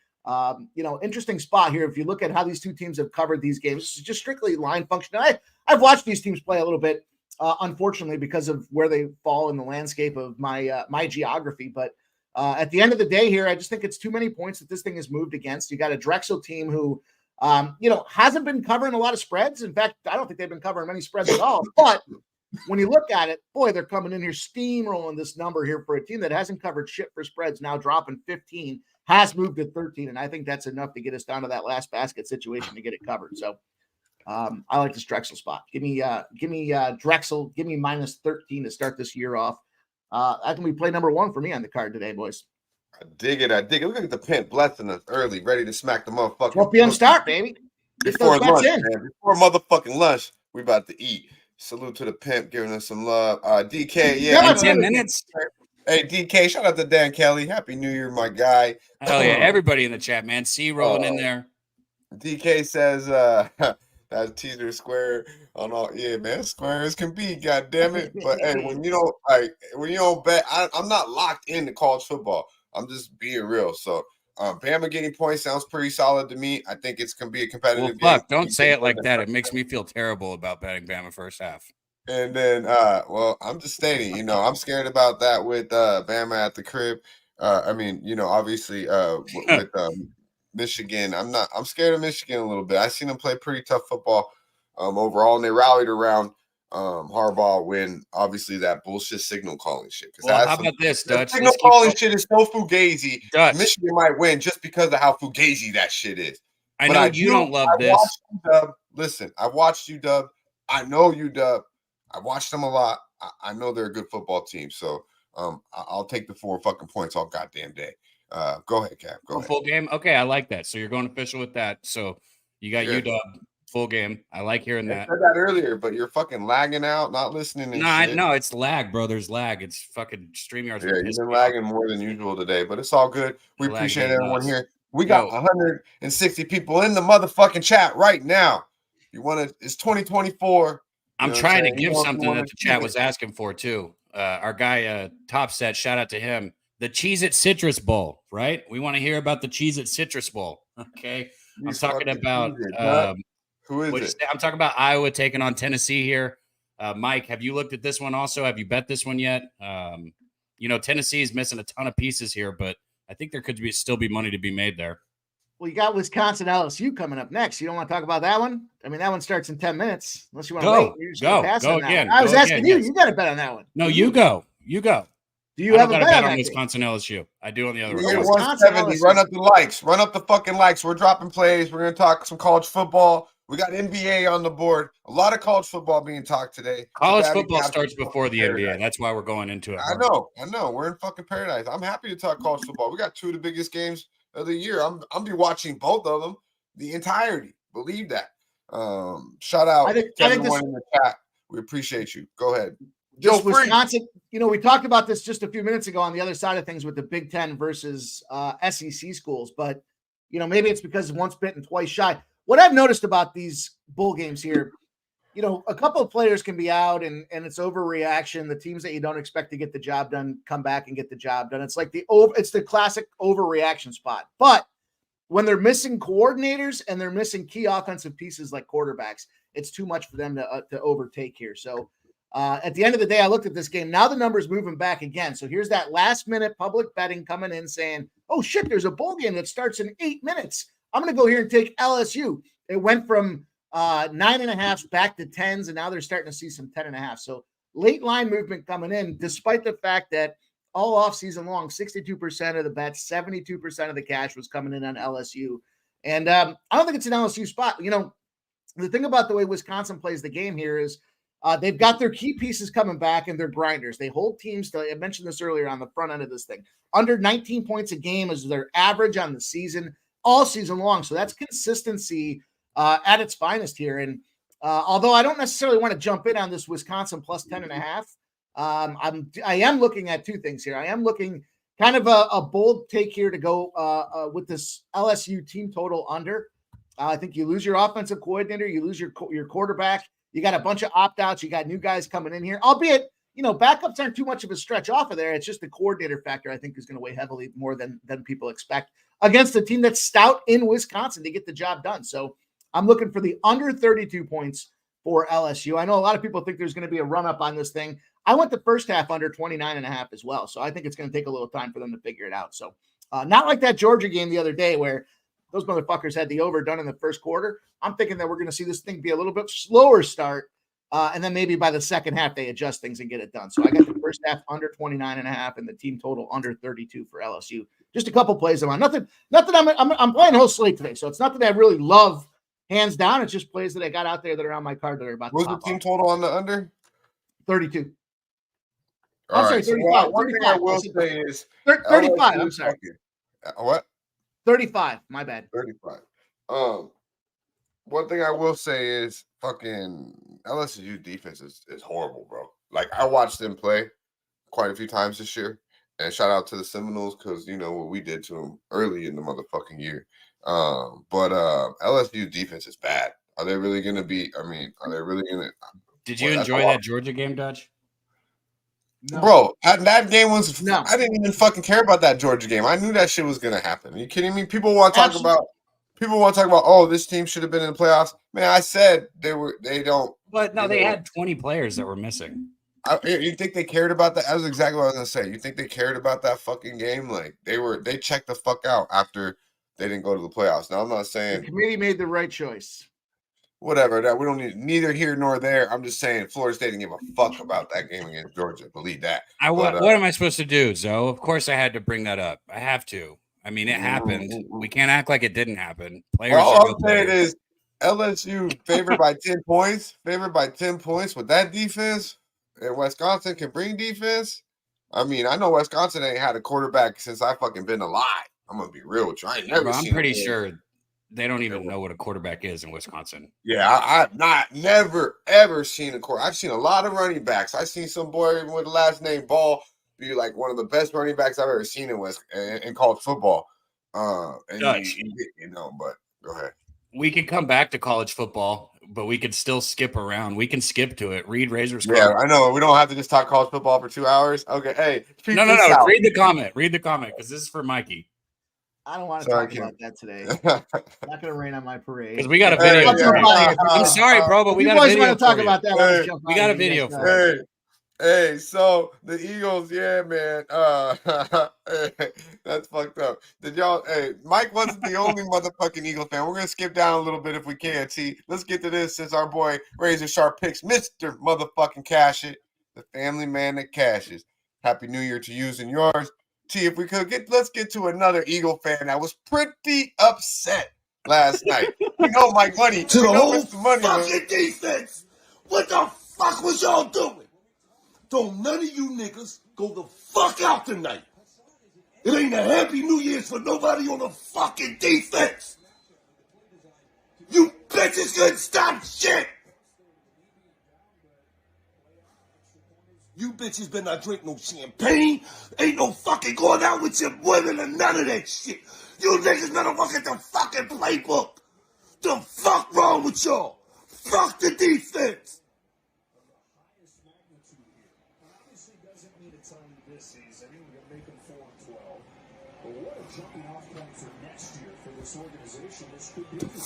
Interesting spot here. If you look at how these two teams have covered these games, this is just strictly line function. I've watched these teams play a little bit, unfortunately, because of where they fall in the landscape of my geography. But at the end of the day here, I just think it's too many points that this thing has moved against. You got a Drexel team who, hasn't been covering a lot of spreads. In fact, I don't think they've been covering many spreads at all. But when you look at it, boy, they're coming in here steamrolling this number here for a team that hasn't covered shit for spreads, now dropping 15. Has moved to 13, and I think that's enough to get us down to that last basket situation to get it covered. So I like this Drexel spot. Give me Drexel. Give me -13 to start this year off. That can be play number one for me on the card today, boys. I dig it. Look at the Pimp blessing us early, ready to smack the motherfucker. 12 p.m. start, baby. Before lunch, man. Before motherfucking lunch, we about to eat. Salute to the Pimp, giving us some love. DK, yeah. 10 minutes. Hey, DK, shout out to Dan Kelly. Happy New Year, my guy. Hell yeah. Everybody in the chat, man. C rolling in there. DK says, that's teaser square on all. Yeah, man, square as can be, god damn it. But hey, when you don't bet, I'm not locked into college football. I'm just being real. So Bama getting points sounds pretty solid to me. I think it's gonna be a competitive game. Don't say it like that. It makes me feel terrible about betting Bama first half. And then, I'm just stating, I'm scared about that with Bama at the crib. Obviously, with Michigan, I'm scared of Michigan a little bit. I've seen them play pretty tough football overall, and they rallied around Harbaugh when obviously that bullshit signal calling shit. Well, how about this, Dutch? Signal calling shit is so fugazi. Dutch. Michigan might win just because of how fugazi that shit is. I know you don't love this. Listen, I've watched you, Dub. I know you, Dub. I watched them a lot. I know they're a good football team, so I'll take the 4 fucking points all goddamn day. Go ahead, Cap. Go ahead. Full game? Okay, I like that. So you're going official with that. So you got UW full game. I like hearing that. I said that earlier, but you're fucking lagging out, not listening. No, it's lag, bro. There's lag. It's fucking StreamYard's. Yeah, you've been lagging more than usual today, but it's all good. We appreciate everyone here. We got 160 people in the motherfucking chat right now. It's 2024. I'm trying to give something that the chat was asking for too. Our guy Top Set, shout out to him. The Cheez-It Citrus Bowl, right? We want to hear about the Cheez-It Citrus Bowl. Okay. I'm talking about who is it? I'm talking about Iowa taking on Tennessee here. Mike, have you looked at this one also? Have you bet this one yet? Tennessee is missing a ton of pieces here, but I think there could still be money to be made there. Well, you got Wisconsin LSU coming up next. You don't want to talk about that one? I mean, that one starts in 10 minutes. Unless you want to wait. You're just go again. I was asking you. You got to bet on that one. No, you go. Do you have a bet on Wisconsin LSU? I do on the other one. 170. Run up the likes. Run up the fucking likes. We're dropping plays. We're going to talk some college football. We got NBA on the board. A lot of college football being talked today. College football starts before the NBA. That's why we're going into it. I know. We're in fucking paradise. I'm happy to talk college football. We got 2 of the biggest games of the year. I'm be watching both of them the entirety. Believe that. Shout out to everyone in the chat. We appreciate you. Go ahead. Just Wisconsin, we talked about this just a few minutes ago on the other side of things with the Big Ten versus SEC schools, but maybe it's because once bitten, twice shy. What I've noticed about these bowl games here, a couple of players can be out and it's overreaction. The teams that you don't expect to get the job done come back and get the job done. It's like it's the classic overreaction spot. But when they're missing coordinators and they're missing key offensive pieces like quarterbacks, it's too much for them to overtake here. So at the end of the day, I looked at this game. Now the number's moving back again. So here's that last minute public betting coming in saying, oh shit, there's a bowl game that starts in 8 minutes. I'm going to go here and take LSU. It went from 9.5 back to 10s, and now they're starting to see some 10.5. So late line movement coming in, despite the fact that all off season long, 62% of the bets, 72% of the cash was coming in on LSU. And I don't think it's an LSU spot. The thing about the way Wisconsin plays the game here is they've got their key pieces coming back and they're grinders. They hold teams to, I mentioned this earlier on the front end of this thing, under 19 points a game is their average on the season. all season long. So that's consistency at its finest here. And although I don't necessarily want to jump in on this Wisconsin plus 10.5, I am looking at two things here. I am looking kind of a bold take here to go with this LSU team total under. I think you lose your offensive coordinator, you lose your quarterback, you got a bunch of opt-outs, you got new guys coming in here, albeit, backups aren't too much of a stretch off of there. It's just the coordinator factor, I think, is going to weigh heavily more than people expect against a team that's stout in Wisconsin to get the job done. So I'm looking for the under 32 points for LSU. I know a lot of people think there's going to be a run-up on this thing. I went the first half under 29.5 as well. So I think it's going to take a little time for them to figure it out. So not like that Georgia game the other day where those motherfuckers had the over done in the first quarter. I'm thinking that we're going to see this thing be a little bit slower start. And then maybe by the second half, they adjust things and get it done. So I got the first half under 29.5 and the team total under 32 for LSU. Just a couple plays I'm on. Nothing I'm playing a whole slate today. So it's not that I really love hands down. It's just plays that I got out there that are on my card that are about to What's the team total on the under? 32. All I'm right. sorry, 35. So one thing I will say is 35. I'm sorry. What? 35. My bad. 35. One thing I will say is fucking LSU defense is horrible, bro. Like, I watched them play quite a few times this year. And shout out to the Seminoles because you know what we did to them early in the motherfucking year. But LSU defense is bad. Are they really going to be? I mean, are they really going to? Did you enjoy that Georgia game, Dutch? No. Bro, that game was. No. I didn't even fucking care about that Georgia game. I knew that shit was going to happen. Are you kidding me? People want to talk about. Oh, this team should have been in the playoffs. Man, I said they don't. But no, they had 20 players that were missing. You think they cared about that? That was exactly what I was gonna say. You think they cared about that fucking game? Like they checked the fuck out after they didn't go to the playoffs. Now I'm not saying the committee made the right choice. Whatever, that we don't need neither here nor there. I'm just saying Florida State didn't give a fuck about that game against Georgia. Believe that. What am I supposed to do, Zoe? Of course I had to bring that up. I have to. I mean, it happened. We can't act like it didn't happen. Players all I'm saying is LSU favored by 10 points. Favored by 10 points with that defense. And Wisconsin can bring defense. I mean, I know Wisconsin ain't had a quarterback since I fucking been alive. I'm gonna be real with you. I ain't never. I'm pretty sure they don't even know what a quarterback is in Wisconsin. Yeah, I've never ever seen a quarterback. I've seen a lot of running backs. I've seen some boy with the last name Ball be like one of the best running backs I've ever seen in college football. And Dutch. But go ahead. We could come back to college football, but we could still skip around. We can skip to it. Read Razor's comment. Yeah, I know. We don't have to just talk college football for 2 hours. Okay, hey. No. Read the comment. Read the comment because this is for Mikey. I don't want to talk about that today. Not going to rain on my parade. Because we got a video. I'm sorry, bro, but we got a video. Want to talk about that? We got a video for it. Hey, so the Eagles, yeah, man. That's fucked up. Mike wasn't the only motherfucking Eagle fan. We're gonna skip down a little bit if we can. See, let's get to this since our boy Razor Sharp picks Mr. Motherfucking Cash It, the family man that cashes. Happy New Year to yous and yours. T, if we could let's get to another Eagle fan that was pretty upset last night. Mike Money to the whole Money, fucking defense. What the fuck was y'all doing? Don't none of you niggas go the fuck out tonight. It ain't a happy New Year's for nobody on the fucking defense. You bitches couldn't stop shit. You bitches better not drink no champagne. Ain't no fucking going out with your women or none of that shit. You niggas better look at the fucking playbook. The fuck wrong with y'all? Fuck the defense.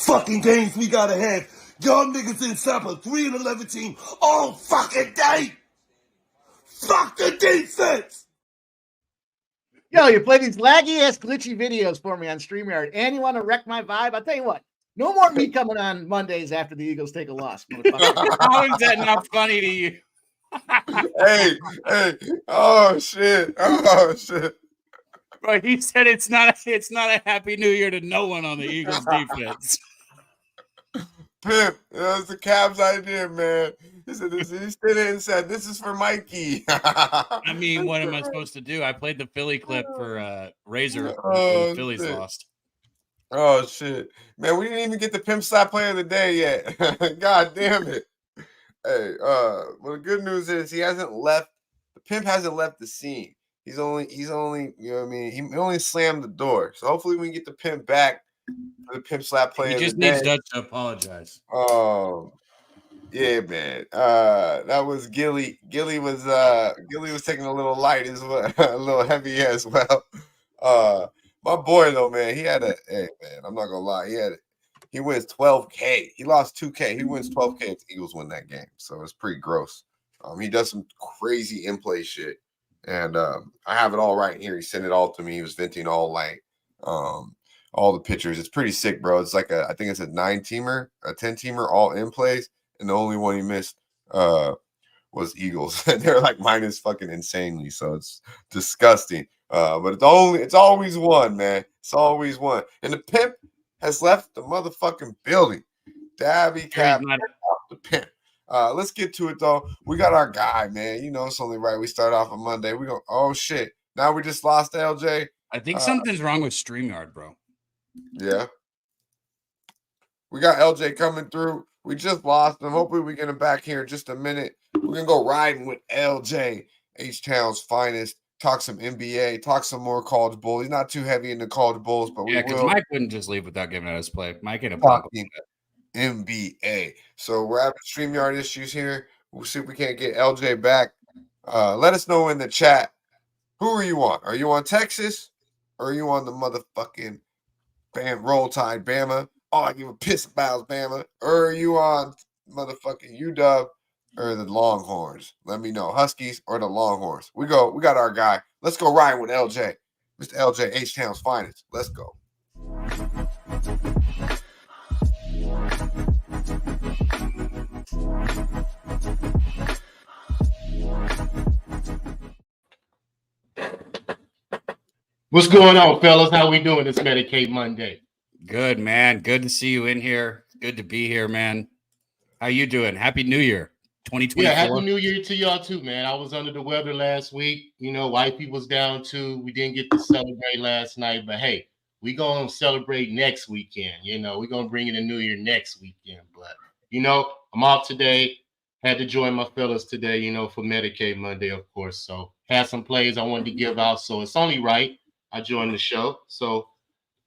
Fucking games we gotta have. Y'all niggas in stop a 3-11 team all fucking day. Fuck the defense. Yo, you play these laggy ass glitchy videos for me on StreamYard, and you want to wreck my vibe? I'll tell you what. No more me coming on Mondays after the Eagles take a loss. How is that not funny to you? hey. Oh shit. Bro, he said it's not a happy New Year to no one on the Eagles defense. Pimp, that was the Cab's idea, man. He said he stood in and said, "This is for Mikey." I mean, what am I supposed to do? I played the Philly clip for Razor when the Phillies lost. Oh shit, man, we didn't even get the Pimp Slap Player of the Day yet. God damn it. Hey, well, the good news is he hasn't left. The Pimp hasn't left the scene. He's only, you know what I mean? He only slammed the door. So hopefully we can get the Pimp back for the Pimp Slap Player He of the just needs Day. Dutch to apologize. Yeah, man. That was Gilly. Gilly was taking a little light as well, a little heavy as well. My boy though, man, hey man, I'm not gonna lie, he wins 12K. He lost 2K. He wins 12K if the Eagles win that game. So it's pretty gross. He does some crazy in-play shit. And I have it all right here. He sent it all to me. He was venting all the pictures. It's pretty sick, bro. It's like I think it's a 9-teamer, a 10-teamer, all in plays. And the only one he missed was Eagles. And they're like minus fucking insanely. So it's disgusting. But it's always one, man. It's always one. And the Pimp has left the motherfucking building. Daby Cab, the Pimp. Let's get to it though. We got our guy, man. You know it's only right. We start off on Monday. We go, oh shit. Now we just lost LJ. I think something's wrong with StreamYard, bro. Yeah. We got LJ coming through. We just lost him. Hopefully we get him back here in just a minute. We're gonna go riding with LJ, HTOWN's finest. Talk some NBA, talk some more college bowl. He's not too heavy in the college bowls, but yeah, because Mike wouldn't just leave without giving us play. Mike ain't a talking NBA. So we're having StreamYard issues here. We'll see if we can't get LJ back. Let us know in the chat. Who are you on? Are you on Texas? Or are you on the motherfucking Roll Tide Bama? Oh, I give a piss about Bama. Or are you on motherfucking UW or the Longhorns? Let me know. Huskies or the Longhorns. We got our guy. Let's go riding with LJ. Mr. LJ, H-Town's finest. Let's go. What's going on, fellas? How we doing this Medicate Monday? Good, man. Good to see you in here. Good to be here, man. How you doing? Happy New Year, 2024. Yeah, Happy New Year to y'all too, man. I was under the weather last week. You know, wifey was down too. We didn't get to celebrate last night, but hey, we gonna celebrate next weekend. You know, we're gonna bring in the New Year next weekend. But you know, I'm off today. Had to join my fellas today, you know, for Medicate Monday, of course. So had some plays I wanted to give out. So it's only right I joined the show. So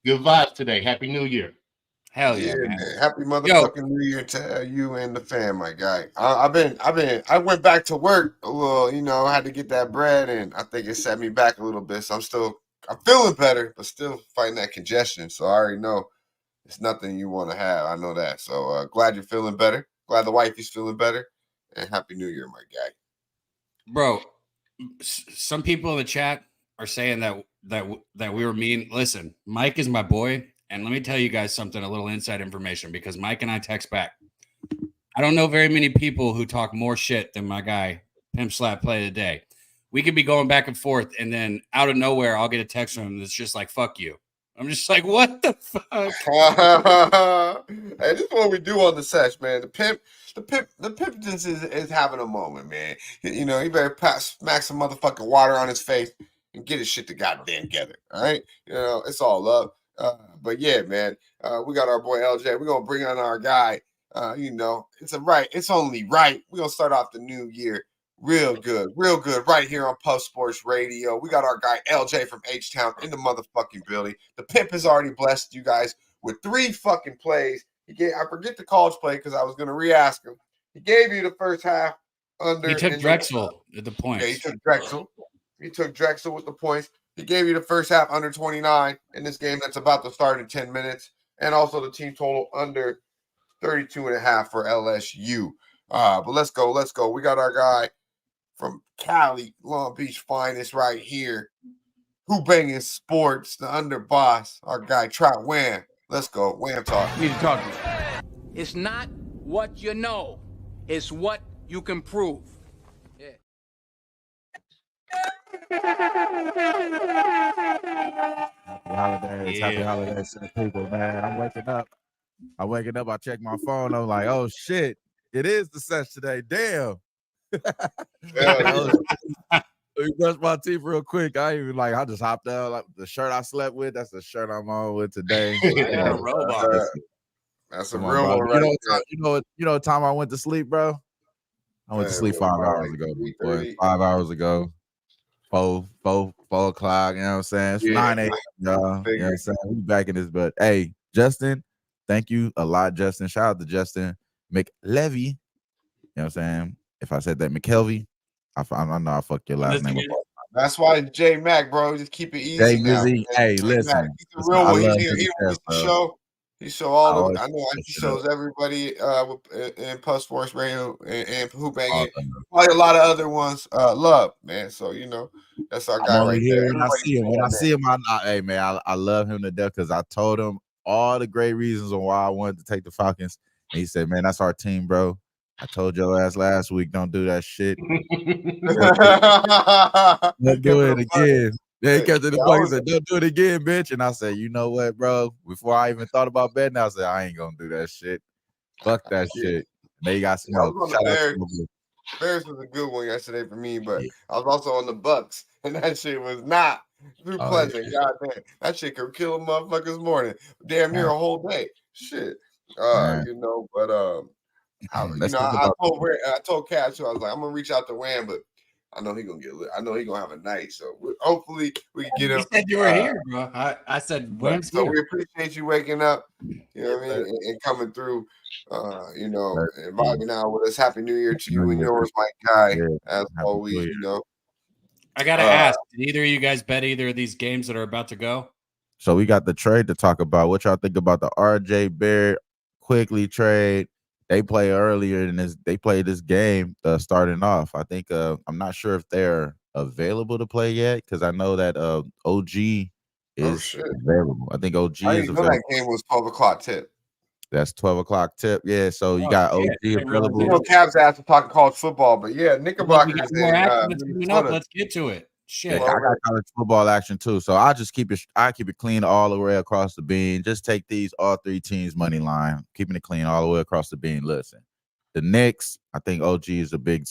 good vibes today. Happy New Year. Hell yeah, man. Happy motherfucking New Year to you and the fam, my guy. I went back to work a little, you know, I had to get that bread, and I think it set me back a little bit. So I'm feeling better, but still fighting that congestion. So I already know it's nothing you want to have. I know that. So glad you're feeling better. Glad the wifey's feeling better. And Happy New Year, my guy. Bro, some people in the chat are saying that we were mean. Listen, Mike is my boy. And let me tell you guys something, a little inside information, because Mike and I text back. I don't know very many people who talk more shit than my guy, Pimp Slap Play of the Day. We could be going back and forth, and then out of nowhere, I'll get a text from him that's just like, fuck you. I'm just like, what the fuck? Hey, this is what we do on the Sesh, man. The pimp just is having a moment, man. You know, he better smack some motherfucking water on his face and get his shit to goddamn together. All right? You know, it's all love. But yeah, man, we got our boy LJ. We're gonna bring on our guy. You know, it's only right. We're gonna start off the new year real good, right here on Puff Sports Radio. We got our guy LJ from H-Town in the motherfucking building. The Pimp has already blessed you guys with 3 fucking plays. I forget the college play because I was gonna re-ask him. He gave you the first half under. He took Drexel at the points. Yeah, he took Drexel. He took Drexel with the points. He gave you the first half under 29 in this game that's about to start in 10 minutes. And also the team total under 32.5 for LSU. But let's go. We got our guy from Cali, Long Beach finest right here. Who banging sports, the underboss, our guy Trout Wham. Let's go. Wham talk. You need to talk to me. It's not what you know. It's what you can prove. Happy holidays to the people, man. I'm waking up. I check my phone. I'm like, oh shit, it is the Sesh today. Damn. Let me brush my teeth real quick. I just hopped out. Like the shirt I slept with, that's the shirt I'm on with today. You're a robot. That's a Come on, real bro. one right there. You know what time I went to sleep, bro? I went to sleep 5 hours ago, boy. 5 hours ago. 4 o'clock, you know what I'm saying? It's 9 a.m., y'all. You know what I'm saying? We back in this, but hey, Justin, thank you a lot, Justin. Shout out to Justin McLevy. You know what I'm saying? If I said that McKelvey, I know I fucked your last name up. That's why it's J Mac, bro. Just keep it easy Jay now. Mizzy, hey, listen. He's a real one. love He him to death, bro. show. He show all the. always I know he shows everybody in Puss Force Radio and Who Banging. Like a lot of other ones. Love, man. So you know that's our guy right there. When I see him, hey man, I love him to death because I told him all the great reasons on why I wanted to take the Falcons, and he said, "Man, that's our team, bro." I told your ass last week, don't do that shit. Don't do it again. Yeah, he kept it in the play. He said, "Don't do it again, bitch." And I said, "You know what, bro? Before I even thought about betting, I said I ain't gonna do that shit. Fuck that shit." And they got smoked. Bears was a good one yesterday for me, but I was also on the Bucks, and that shit was not too pleasant. God damn, that shit could kill a motherfucker's morning, damn near a whole day. Shit, you know. But I told Cash, I was like, I'm gonna reach out to Wham, but I know he gonna get lit. I know he gonna have a night. So hopefully we can get him. You said you were here, bro. I said Wham's so here. we appreciate you waking up, you know what I mean, and coming through, you know, and vibing out with us. Happy New Year to you and yours, my guy, as always, you know. I gotta ask, did either of you guys bet either of these games that are about to go? So we got the trade to talk about. What y'all think about the RJ Barrett quickly trade? They play earlier than this. They played this game starting off. I think I'm not sure if they're available to play yet because I know that OG is available. I think OG is available. That game was 12 o'clock tip. That's 12 o'clock tip. Yeah, so you got OG available. You know, Cavs asked to talk college football, but yeah, Knickerbockers. Let's get to it. Shit. Yeah, I got college football action too, so I keep it clean all the way across the bean. Just take all three teams money line, keeping it clean all the way across the bean. Listen, the Knicks, I think OG is a big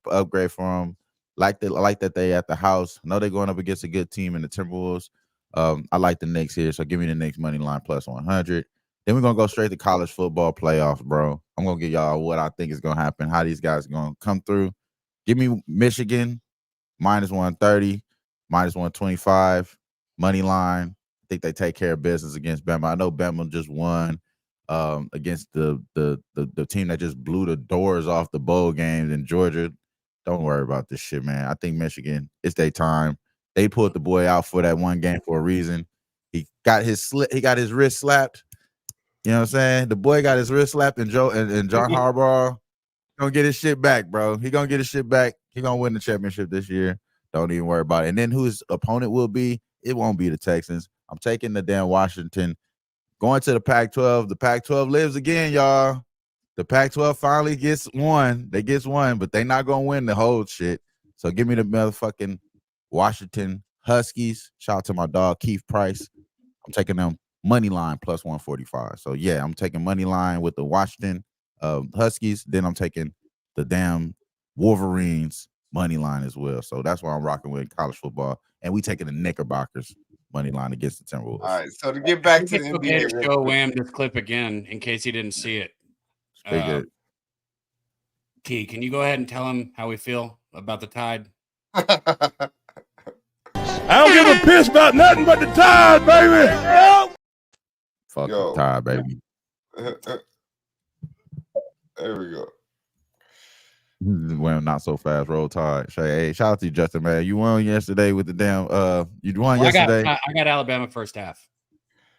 upgrade for them. Like that they at the house. I know they're going up against a good team in the Timberwolves. I like the Knicks here, so give me the Knicks money line plus 100. Then we're gonna go straight to college football playoffs, bro. I'm gonna give y'all what I think is gonna happen, how these guys are gonna come through. Give me Michigan. Minus 130, minus 125, money line. I think they take care of business against Bama. I know Bama just won against the team that just blew the doors off the bowl games in Georgia. Don't worry about this shit, man. I think Michigan, it's their time. They pulled the boy out for that one game for a reason. He got his wrist slapped. You know what I'm saying? The boy got his wrist slapped, and John Harbaugh gonna get his shit back, bro. He gonna get his shit back. He gonna win the championship this year. Don't even worry about it. And then who his opponent will be, it won't be the Texans. I'm taking the damn Washington. Going to the Pac-12. The Pac-12 lives again, y'all. The Pac-12 finally gets one. They gets one, but they not gonna win the whole shit. So give me the motherfucking Washington Huskies. Shout out to my dog Keith Price. I'm taking them money line plus 145. So yeah, I'm taking money line with the Washington Huskies. Then I'm taking the damn Wolverines money line as well. So that's why I'm rocking with college football. And we taking the Knickerbockers money line against the Timberwolves. All right. So to get back to the NBA, show Wham this clip again in case he didn't see it. Key, can you go ahead and tell him how we feel about the Tide? I don't give a piss about nothing but the Tide, baby. Fuck the Tide, baby. There we go. Well, not so fast. Roll Tide. Hey, shout out to you, Justin, man. You won yesterday with the damn. You won yesterday. I got Alabama first half.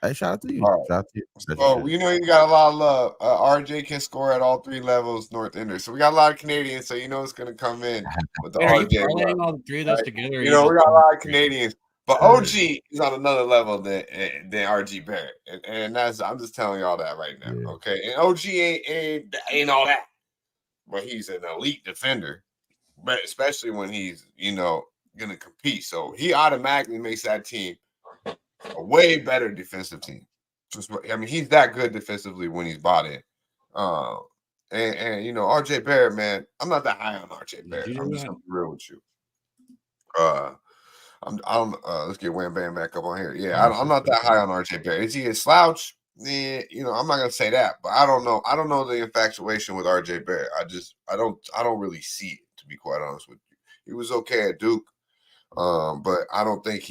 Hey, shout out to you. Right. Shout out to you. So you know you got a lot of love. RJ can score at all three levels, North Ender. So we got a lot of Canadians. So you know it's gonna come in with the RJ. Are all three of those together? You know we got a lot of Canadians, but OG is on another level than RG Barrett, and that's I'm just telling y'all that right now. Yeah. Okay, and OG ain't all that. But he's an elite defender, but especially when he's, going to compete. So he automatically makes that team a way better defensive team. He's that good defensively when he's bought in. And RJ Barrett, man, I'm not that high on RJ Barrett. I'm just going to be real with you. Let's get Wham Bam back up on here. Yeah, I'm not that high on RJ Barrett. Is he a slouch? Yeah, I'm not gonna say that, but I don't know. I don't know the infatuation with RJ Barrett. I don't really see it, to be quite honest with you. He was okay at Duke, but I don't think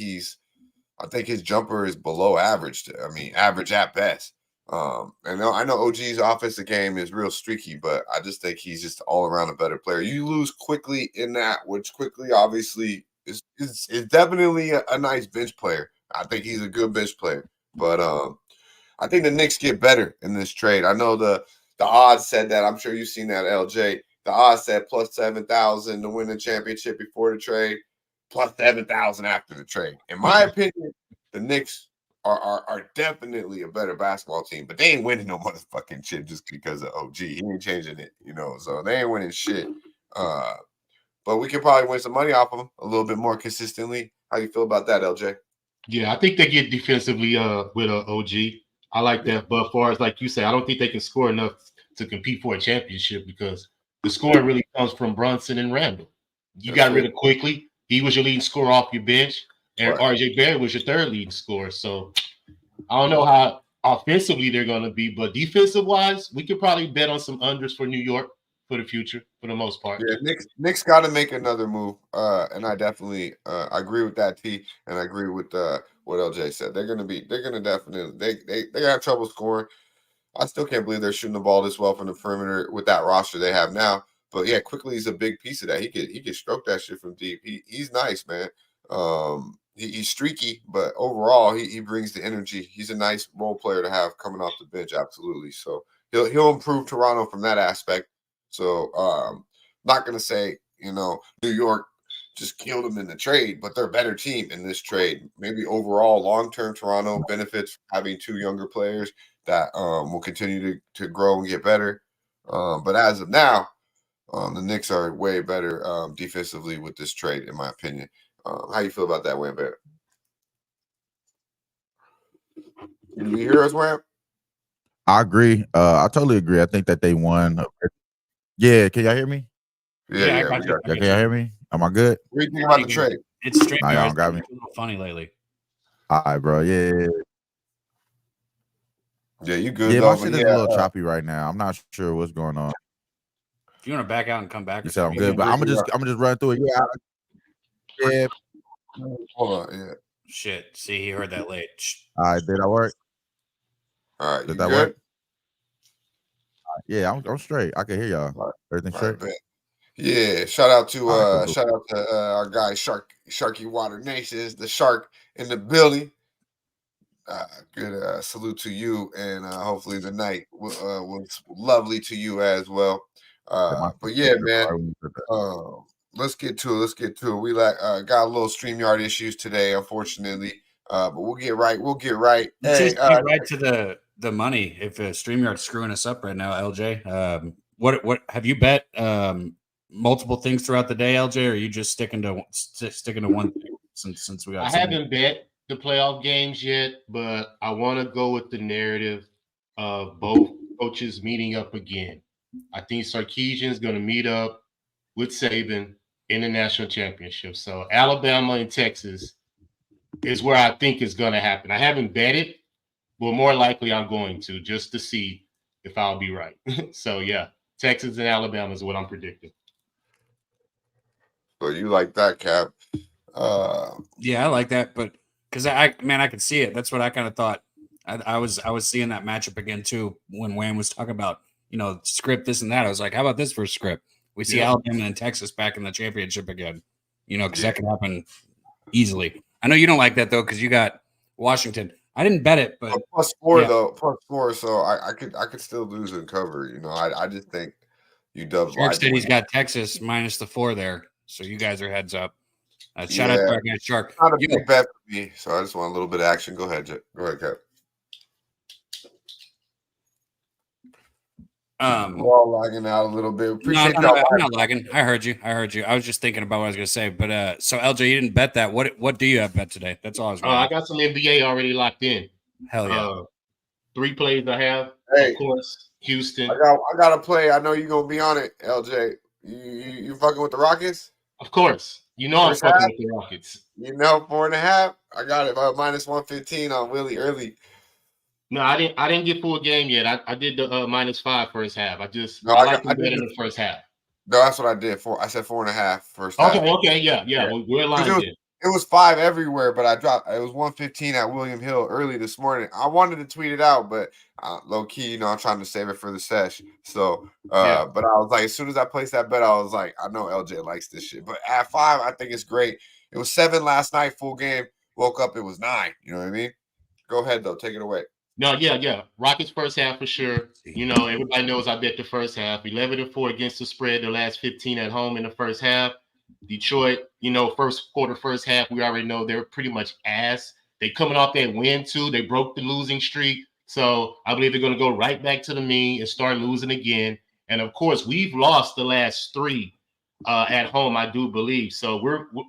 I think his jumper is below average. Average at best. And I know OG's offensive game is real streaky, but I just think he's just all around a better player. You lose quickly in that, which quickly obviously is definitely a nice bench player. I think he's a good bench player, but I think the Knicks get better in this trade. I know the odds said that. I'm sure you've seen that, LJ. The odds said plus 7,000 to win the championship before the trade, plus 7,000 after the trade. In my opinion, the Knicks are definitely a better basketball team, but they ain't winning no motherfucking shit just because of OG. He ain't changing it, so they ain't winning shit. But we could probably win some money off of them a little bit more consistently. How you feel about that, LJ? Yeah, I think they get defensively with OG. I like that. But as far as like you say, I don't think they can score enough to compete for a championship because the scoring really comes from Brunson and Randall. You got rid of Quickly. He was your leading scorer off your bench. And RJ Barrett was your third leading scorer. So I don't know how offensively they're going to be, but defensive-wise, we could probably bet on some unders for New York for the future, for the most part. Yeah, Knicks got to make another move, and I definitely agree with that, T, and I agree with what LJ said. They're gonna definitely they have trouble scoring. I still can't believe they're shooting the ball this well from the perimeter with that roster they have now. But yeah, Quickly is a big piece of that. He could stroke that shit from deep. He's nice, man. He's streaky, but overall he brings the energy. He's a nice role player to have coming off the bench, absolutely. So he'll improve Toronto from that aspect. So not gonna say New York just killed him in the trade, but they're a better team in this trade. Maybe overall long-term Toronto benefits from having two younger players that will continue to grow and get better. But as of now, the Knicks are way better defensively with this trade, in my opinion. How you feel about that, Wham Bear? Can you hear us, Wham? I agree. I totally agree. I think that they won. Yeah, can y'all hear me? Yeah. Can y'all hear me? Am I good? What do you think about the trade? It's strange. Nah, y'all got me. A little funny lately. All right, bro. Yeah, you good? Yeah, though, my shit is a little choppy right now. I'm not sure what's going on. If you want to back out and come back, You said I'm good, but I'm gonna just run through it. Yeah. Hold on. Yeah. Shit. See, he heard that late. All right, did that work? All right, did that work? Yeah, I'm straight. I can hear y'all. Right. Everything straight. Right, yeah. Shout out to our guy Sharky Water Nations, the shark in the building. Good salute to you, and hopefully the night was lovely to you as well. But yeah, man. Let's get to it. We got a little StreamYard issues today, unfortunately. But we'll get right. Hey, get right to the money. If StreamYard's screwing us up right now, LJ. What have you bet multiple things throughout the day, LJ, or are you just sticking to one thing since we got? I haven't bet the playoff games yet, but I want to go with the narrative of both coaches meeting up again. I think Sarkisian's going to meet up with Saban in the national championship. So Alabama and Texas is where I think is going to happen. I haven't bet it, but more likely I'm going to just to see if I'll be right. So yeah, Texas and Alabama is what I'm predicting. So you like that, Cap? Yeah, I like that, but because I could see it. That's what I kind of thought. I was seeing that matchup again too when Wham was talking about script this and that. I was like, how about this for a script? We see Alabama and Texas back in the championship again. Because that can happen easily. I know you don't like that though because you got Washington. I didn't bet it, but +4 though. +4, so I could still lose and cover. I just think you Dubs. Shark City's got Texas -4 there, so you guys are heads up. Shout out to our guy Shark. Not a big bet for me, so I just want a little bit of action. Go ahead, Cap. We're all lagging out a little bit. Appreciate I'm not lagging. I heard you. I was just thinking about what I was going to say. But so LJ, you didn't bet that. What do you have bet today? That's all I was going to I got some NBA already locked in. Hell yeah. 3 plays I have. Hey, of course, Houston. I got to play. I know you're going to be on it, LJ. You fucking with the Rockets? Of course. You know I'm First fucking half, with the Rockets. 4.5. I got it about minus 115 on Willie early. No, I didn't get full game yet. I did the -5 first half. No, I I like got. them better in the first half. No, that's what I did. I said 4.5 first half. Okay, yeah. Yeah. We're aligned then. It was 5 everywhere, but I dropped. It was 115 at William Hill early this morning. I wanted to tweet it out, but low key, I'm trying to save it for the sesh. So, but I was like, as soon as I placed that bet, I was like, I know LJ likes this shit. But at 5, I think it's great. It was 7 last night, full game. Woke up, it was 9. You know what I mean? Go ahead though, take it away. No, yeah. Rockets first half for sure. Everybody knows I bet the first half. 11-4 against the spread. The last 15 at home in the first half. Detroit, first quarter, first half, we already know they're pretty much ass. They coming off that win too. They broke the losing streak. So I believe they're going to go right back to the mean and start losing again. And of course, we've lost the last 3 at home, I do believe. So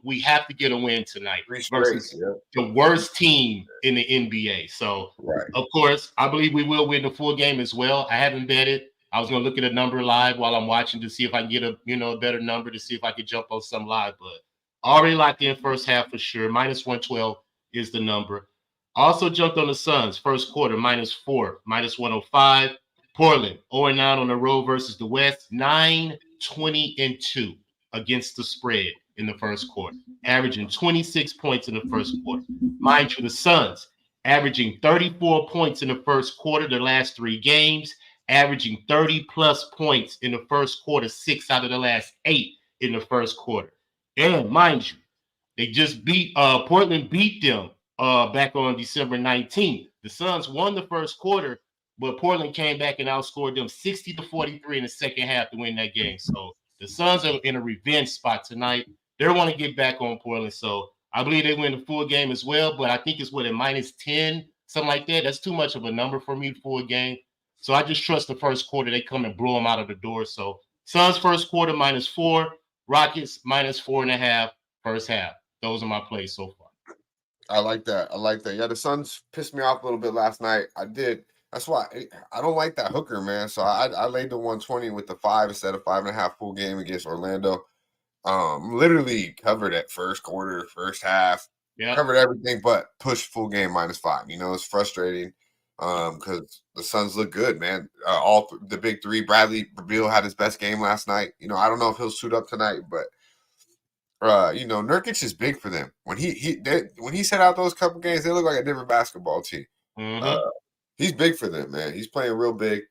we have to get a win tonight versus the worst team in the NBA. So of course, I believe we will win the full game as well. I haven't betted. I was going to look at a number live while I'm watching to see if I can get a better number to see if I could jump on some live. But already locked in first half for sure. -112 is the number. Also jumped on the Suns first quarter -4, -105. Portland 0-9 on the road versus the West, 9-20-2 against the spread in the first quarter, averaging 26 points in the first quarter. Mind you, the Suns averaging 34 points in the first quarter, the last 3 games, averaging 30-plus points in the first quarter, 6 out of the last 8 in the first quarter. And mind you, they just Portland beat them back on December 19th. The Suns won the first quarter, but Portland came back and outscored them 60-43 in the second half to win that game. So the Suns are in a revenge spot tonight. They want to get back on Portland. So I believe they win the full game as well, but I think it's at -10, something like that. That's too much of a number for me for a game. So I just trust the first quarter. They come and blow them out of the door. So Suns first quarter -4, Rockets -4.5 first half. Those are my plays so far. I like that. Yeah, the Suns pissed me off a little bit last night. I did. That's why I don't like that hooker, man. So I laid the 120 with the 5 instead of 5.5 full game against Orlando. Literally covered at first quarter, first half. Yeah. Covered everything but pushed full game -5. It's frustrating because the Suns look good, man. The big 3. Bradley Beal had his best game last night. I don't know if he'll suit up tonight, but Nurkic is big for them. When he set out those couple games, they look like a different basketball team. Mm-hmm. He's big for them, man. He's playing real big.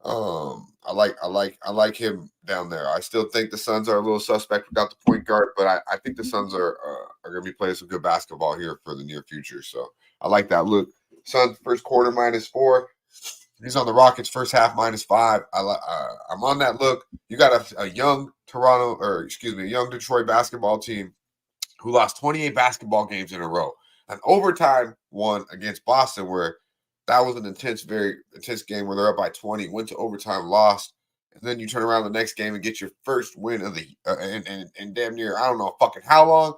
I like him down there. I still think the Suns are a little suspect without the point guard, but I think the Suns are going to be playing some good basketball here for the near future. So I like that look. Suns first quarter -4. He's on the Rockets first half -5. I'm on that look. You got a young young Detroit basketball team who lost 28 basketball games in a row. An overtime one against Boston where that was an very intense game where they're up by 20, went to overtime, lost, and then you turn around the next game and get your first win of the and damn near I don't know fucking how long,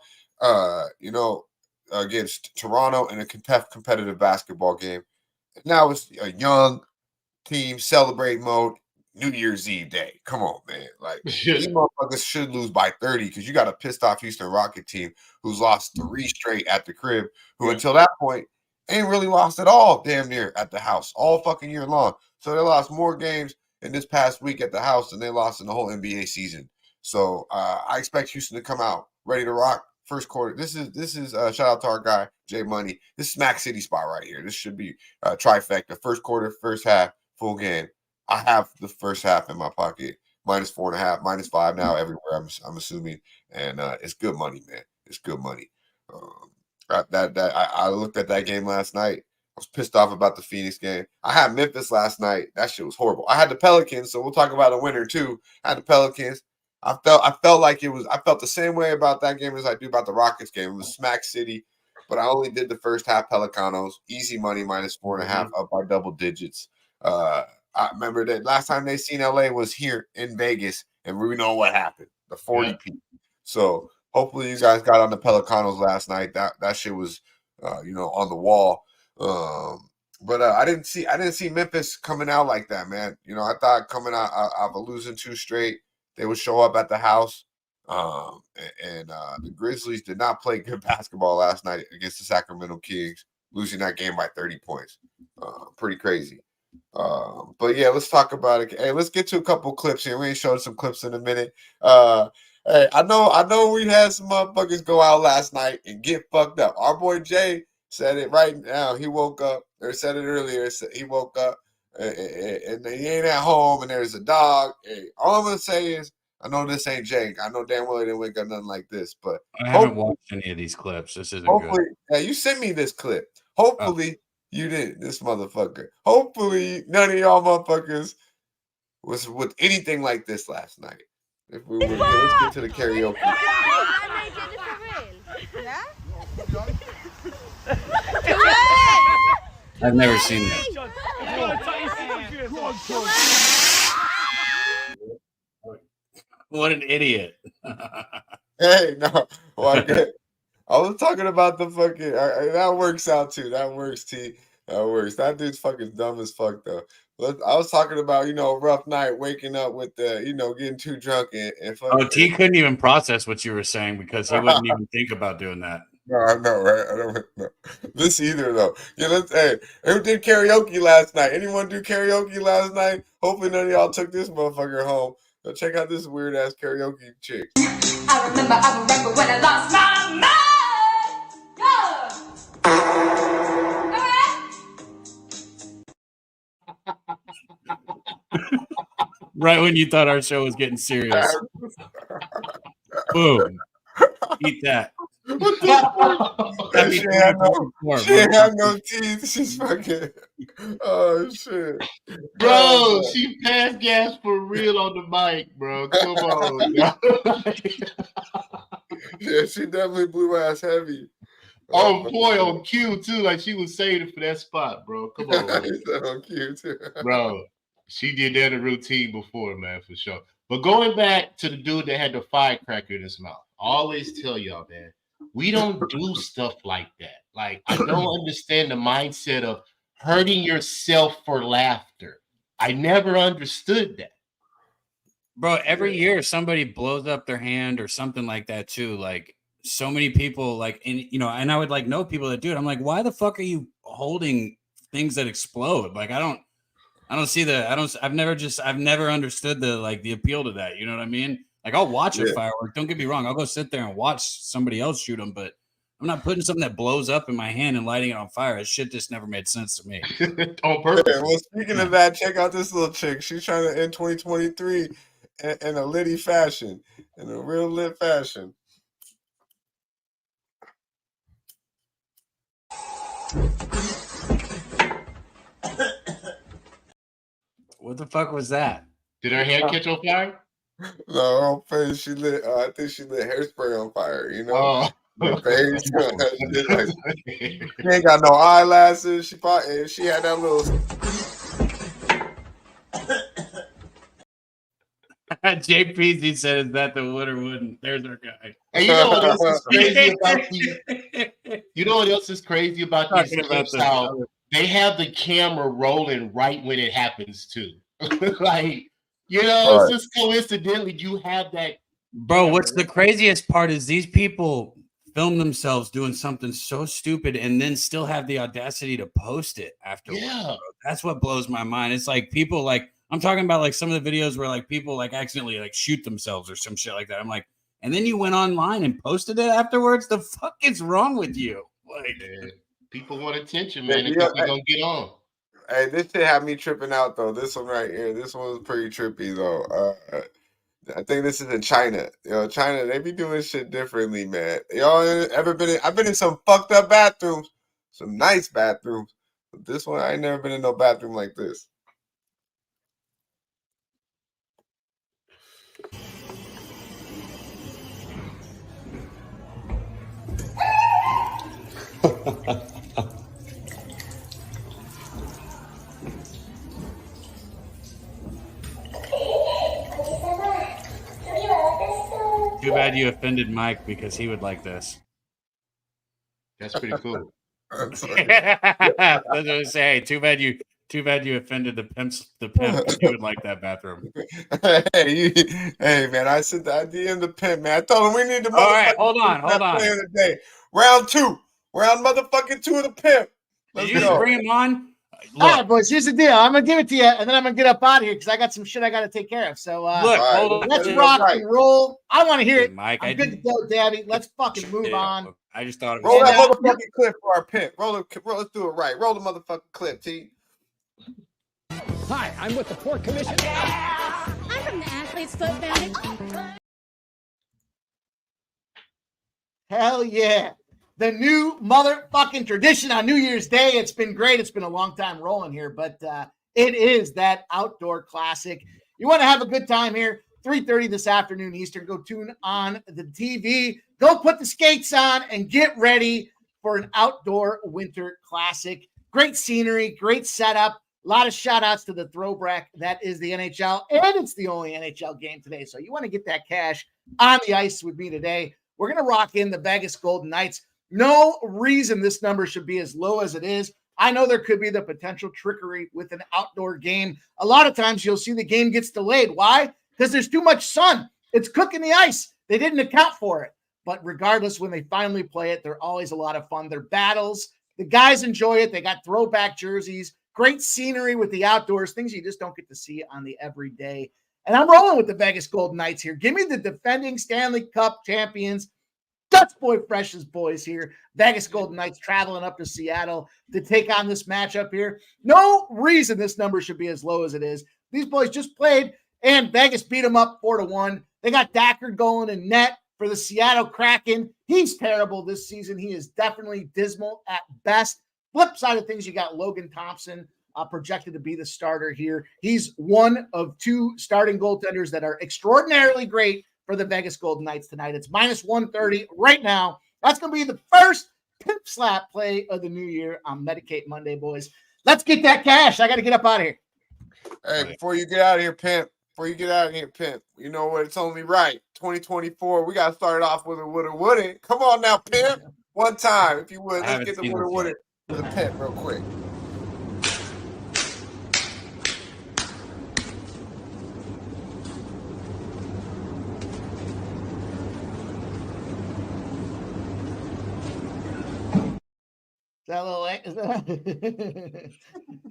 against Toronto in a competitive basketball game. Now it's a young team celebrate mode. New Year's Eve day. Come on, man. Like these motherfuckers should lose by 30 because you got a pissed off Houston Rocket team who's lost 3 straight at the crib, who until that point ain't really lost at all, damn near at the house all fucking year long. So they lost more games in this past week at the house than they lost in the whole NBA season. So I expect Houston to come out ready to rock first quarter. This is shout out to our guy Jay Money. This is Smack City spot right here. This should be trifecta. First quarter, first half, full game. I have the first half in my pocket, -4.5, -5 now everywhere. I'm assuming, and it's good money, man. It's good money. I looked at that game last night. I was pissed off about the Phoenix game. I had Memphis last night. That shit was horrible. I had the Pelicans, so we'll talk about a winner too. I had the Pelicans. I felt like it was. I felt the same way about that game as I do about the Rockets game. It was Smack City, but I only did the first half. Pelicanos, easy money, -4.5, up by double digits. I remember that last time they seen LA was here in Vegas, and we know what happened. The 40 people. So hopefully you guys got on the Pelicanos last night. That shit was, on the wall. But I didn't see Memphis coming out like that, man. I thought coming out of losing 2 straight, they would show up at the house. The Grizzlies did not play good basketball last night against the Sacramento Kings, losing that game by 30 points. Pretty crazy. But yeah, let's talk about it. Hey, let's get to a couple clips here. We ain't showing some clips in a minute. Hey, I know we had some motherfuckers go out last night and get fucked up. Our boy Jay said it right now. He woke up, or said it earlier. He woke up and he ain't at home, and there's a dog. Hey, all I'm gonna say is, I know this ain't Jake. I know damn well he didn't wake up nothing like this, but I haven't watched any of these clips. This isn't good. Yeah, you sent me this clip. Hopefully you did, this motherfucker. Hopefully none of y'all motherfuckers was with anything like this last night. If we were, let's get to the karaoke. I've never seen that. What an idiot. Hey, no. Well, I was talking about the fucking. That works out too. That works, T. That works. That dude's fucking dumb as fuck, though. I was talking about, a rough night, waking up with the, getting too drunk and fucking. Oh, T couldn't even process what you were saying because he wouldn't even think about doing that. No, I know, right? I don't know this either, though. Yeah, who did karaoke last night? Anyone do karaoke last night? Hopefully none of y'all took this motherfucker home. So check out this weird ass karaoke chick. I remember when I lost my mind. Right when you thought our show was getting serious. Boom. Eat that. She had no teeth. She's fucking. Oh shit, bro! She passed gas for real on the mic, bro. Come on, yeah, she definitely blew ass heavy. On point, on cue too. Like she was saving for that spot, bro. Come on, on cue too, bro. She did that in routine before, man, for sure. But going back to the dude that had the firecracker in his mouth, I always tell y'all, man. We don't do stuff like that. Like, I don't understand the mindset of hurting yourself for laughter. I never understood that. Bro, every year somebody blows up their hand or something like that too. Like, so many people, like, and I would like know people that do it. I'm like, why the fuck are you holding things that explode? Like, I don't see I've never understood the appeal to that. You know what I mean? Like, I'll watch a firework. Don't get me wrong. I'll go sit there and watch somebody else shoot them, but I'm not putting something that blows up in my hand and lighting it on fire. That shit just never made sense to me. On purpose. Yeah, well, speaking of that, check out this little chick. She's trying to end 2023 in a litty fashion, in a real lit fashion. What the fuck was that? Did her hand catch on fire? No, her face. She lit. I think she lit hairspray on fire. Her face. She ain't got no eyelashes. She had that little. JPZ said, "Is that the wood or wouldn't?" There's our guy. And you know what else is crazy about these? You know what else is crazy about these clips? How they have the camera rolling right when it happens too. Like. It's just coincidentally you have that. Bro, what's the craziest part is these people film themselves doing something so stupid and then still have the audacity to post it afterwards. Yeah. Bro. That's what blows my mind. It's like people like, I'm talking about like some of the videos where like people like accidentally like shoot themselves or some shit like that. I'm like, and then you went online and posted it afterwards? The fuck is wrong with you? Like, people want attention, man. They're gonna get on. Hey, this shit had me tripping out though. This one right here, this one was pretty trippy though. I think this is in China. China, they be doing shit differently, man. Y'all ever been in? I've been in some fucked up bathrooms, some nice bathrooms. But this one, I ain't never been in no bathroom like this. too bad you offended Mike because he would like this. That's pretty cool. That's what I say. Too bad you Too bad you offended the pimp. He would like that bathroom. Hey, man, I DM'd the Pimp, man. I told him we need the motherfucking All right, hold on. play of the day. Round 2. Round motherfucking 2 of the Pimp. Let's Did you go. just bring him on? All right, boys, here's the deal. I'm going to give it to you, and then I'm going to get up out of here because I got some shit I got to take care of. So hold on. Let's rock and roll. I want to hear it. Mike, I'm good to go, Dabby. Let's fucking move on. I just thought it Roll was that motherfucking clip for our Pimp. Let's do it right. Roll the motherfucking clip, T. Hi, I'm with the Port Commission. I'm from the Athlete's Foot Foundation. Hell yeah. The new motherfucking tradition on New Year's Day. It's been great. It's been a long time rolling here, but it is that outdoor classic. You want to have a good time here, 3:30 this afternoon Eastern. Go tune on the TV. Go put the skates on and get ready for an outdoor winter classic. Great scenery, great setup. A lot of shout outs to the throwback. That is the NHL, and it's the only NHL game today. So you want to get that cash on the ice with me today. We're going to rock in the Vegas Golden Knights. No reason this number should be as low as it is. I know there could be the potential trickery with an outdoor game. A lot of times you'll see the game gets delayed. Why? Because there's too much sun. It's cooking the ice. They didn't account for it. But regardless, when they finally play it, they're always a lot of fun. They're battles. The guys enjoy it. They got throwback jerseys, great scenery with the outdoors, things you just don't get to see on the everyday. And I'm rolling with the Vegas Golden Knights here. Give me the defending Stanley Cup champions, Dutch Boy Fresh's boys here. Vegas Golden Knights traveling up to Seattle to take on this matchup here. No reason this number should be as low as it is. These boys just played, and Vegas beat them up 4-1. They got Dackard going in net for the Seattle Kraken. He's terrible this season. He is definitely dismal at best. Flip side of things, you got Logan Thompson projected to be the starter here. He's one of 2 starting goaltenders that are extraordinarily great for the Vegas Golden Knights tonight. It's -130 right now. That's going to be the first Pimp Slap play of the new year on Medicate Monday, boys. Let's get that cash. I got to get up out of here. Hey, before you get out of here, Pimp, you know what? It's only right. 2024, we got to start it off with a woulda. Come on now, Pimp. One time, if you would. Let's get the woulda for the Pimp real quick. Is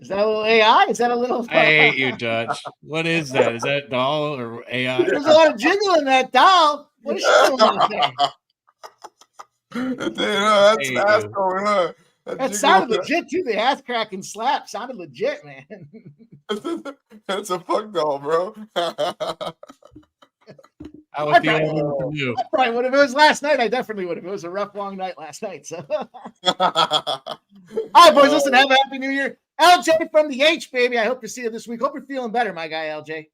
that a little AI? Is that a little? I hate you, Dutch. What is that? Is that doll or AI? There's a lot of jiggle in that doll. What is she doing out there? That's going on. That sounded legit too. The ass cracking slap sounded legit, man. That's a fuck doll, bro. I would feel for you. I probably would. If it was last night, I definitely would. If it was a rough, long night last night. So, all right, boys, listen, have a happy new year. LJ from the H, baby. I hope to see you this week. Hope you're feeling better, my guy, LJ.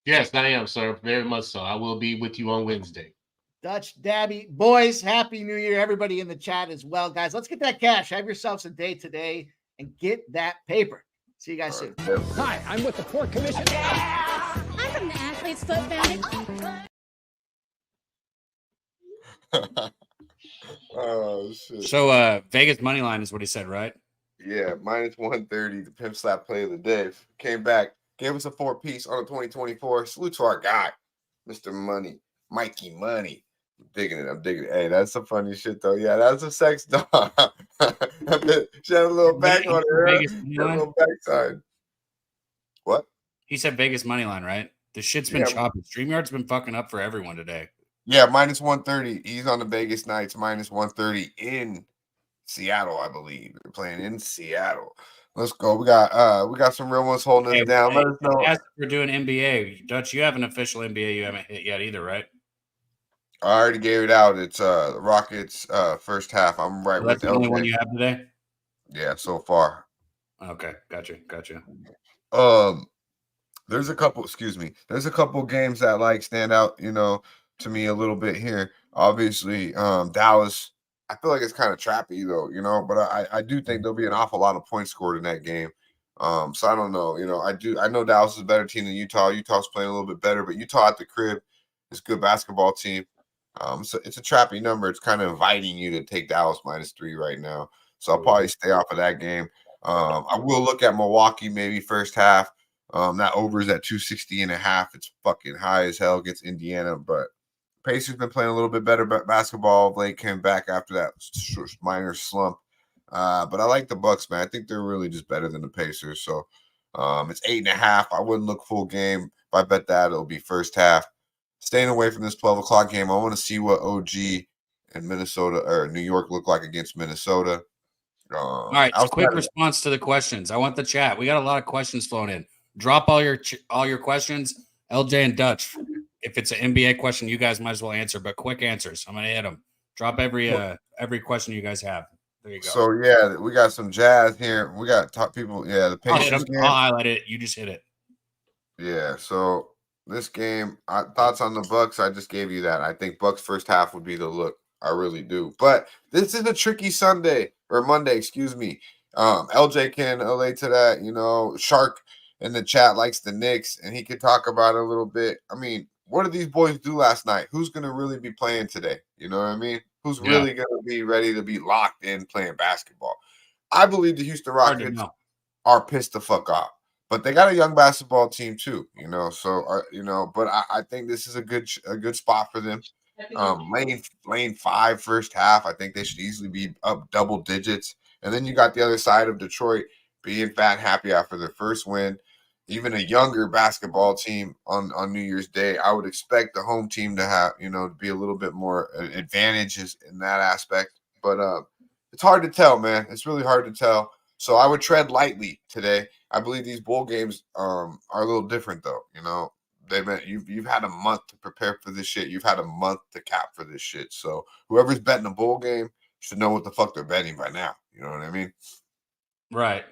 Yes, I am, sir. Very much so. I will be with you on Wednesday. Dutch, Dabby, boys, happy new year. Everybody in the chat as well, guys. Let's get that cash. Have yourselves a day today and get that paper. See you guys soon. Hi, I'm with the Port Commission. I'm from the Athlete's Foot Foundation. Oh shit. So Vegas money line is what he said, right? Yeah, -130, the Pimp Slap play of the day. Came back, gave us a 4-piece on the 2024. Salute to our guy, Mr. Money, Mikey Money. I'm digging it. Hey, that's some funny shit though. Yeah, that's a sex doll. She had a little back on her. A little backside. What? He said Vegas money line, right? The shit's been choppy. StreamYard's been fucking up for everyone today. Yeah, -130. He's on the Vegas Knights, -130 in Seattle, I believe. They're playing in Seattle. Let's go. We got some real ones holding us down. Let us know. As we're doing NBA, Dutch, you have an official NBA you haven't hit yet either, right? I already gave it out. It's the Rockets first half. I'm right with the only one you have today? Yeah, so far. Okay, gotcha. There's a couple games that like stand out, to me a little bit here. Obviously, Dallas, I feel like it's kind of trappy though, but I do think there'll be an awful lot of points scored in that game. So I don't know, I know Dallas is a better team than Utah. Utah's playing a little bit better, but Utah at the crib is a good basketball team. So it's a trappy number. It's kind of inviting you to take Dallas -3 right now. So I'll probably stay off of that game. I will look at Milwaukee maybe first half. That over is at 260.5. It's fucking high as hell against Indiana, but Pacers been playing a little bit better basketball. Blake came back after that minor slump. But I like the Bucks, man. I think they're really just better than the Pacers. So it's 8.5. I wouldn't look full game. If I bet that, it'll be first half. Staying away from this 12 o'clock game. I want to see what OG and Minnesota or New York look like against Minnesota. All right, quick response to the questions. I want the chat. We got a lot of questions flowing in. Drop all your questions. LJ and Dutch. If it's an NBA question, you guys might as well answer, but quick answers. I'm gonna hit them. Drop every question you guys have. There you go. So yeah, we got some Jazz here. We got top people. Yeah, the Pacers. I'll highlight it. You just hit it. Yeah. So this game, thoughts on the Bucks? I just gave you that. I think Bucks first half would be the look. I really do. But this is a tricky Sunday or Monday, excuse me. LJ can relate to that. You know, Shark in the chat likes the Knicks, and he could talk about it a little bit. I mean, what did these boys do last night? Who's going to really be playing today? You know what I mean? Who's really going to be ready to be locked in playing basketball? I believe the Houston Rockets are pissed the fuck off. But they got a young basketball team too, you know. So, but I think this is a good spot for them. Lane 5 first half. I think they should easily be up double digits. And then you got the other side of Detroit being fat and happy after their first win. Even a younger basketball team on New Year's Day, I would expect the home team to have, to be a little bit more advantages in that aspect. But it's hard to tell, man. It's really hard to tell. So I would tread lightly today. I believe these bowl games are a little different, though. You know, you've had a month to prepare for this shit. You've had a month to cap for this shit. So whoever's betting a bowl game should know what the fuck they're betting by now. You know what I mean? Right.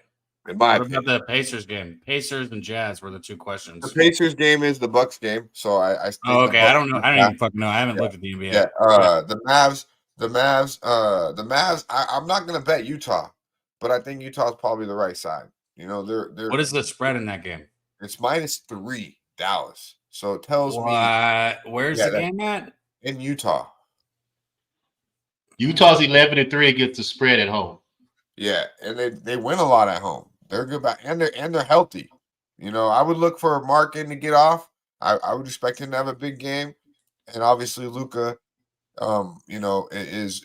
What about the Pacers game? Pacers and Jazz were the two questions. The Pacers game is the Bucks game. So I okay. I don't know. I don't even fucking know. I haven't looked at the NBA. Yeah. The Mavs. I'm not gonna bet Utah, but I think Utah's probably the right side. You know, they're. What is the spread in that game? It's -3 Dallas. So it tells me where's the game at? In Utah. Utah's 11-3 against the spread at home. Yeah, and they win a lot at home. They're good back, and they're healthy. You know, I would look for Markin to get off. I would expect him to have a big game, and obviously Luka, is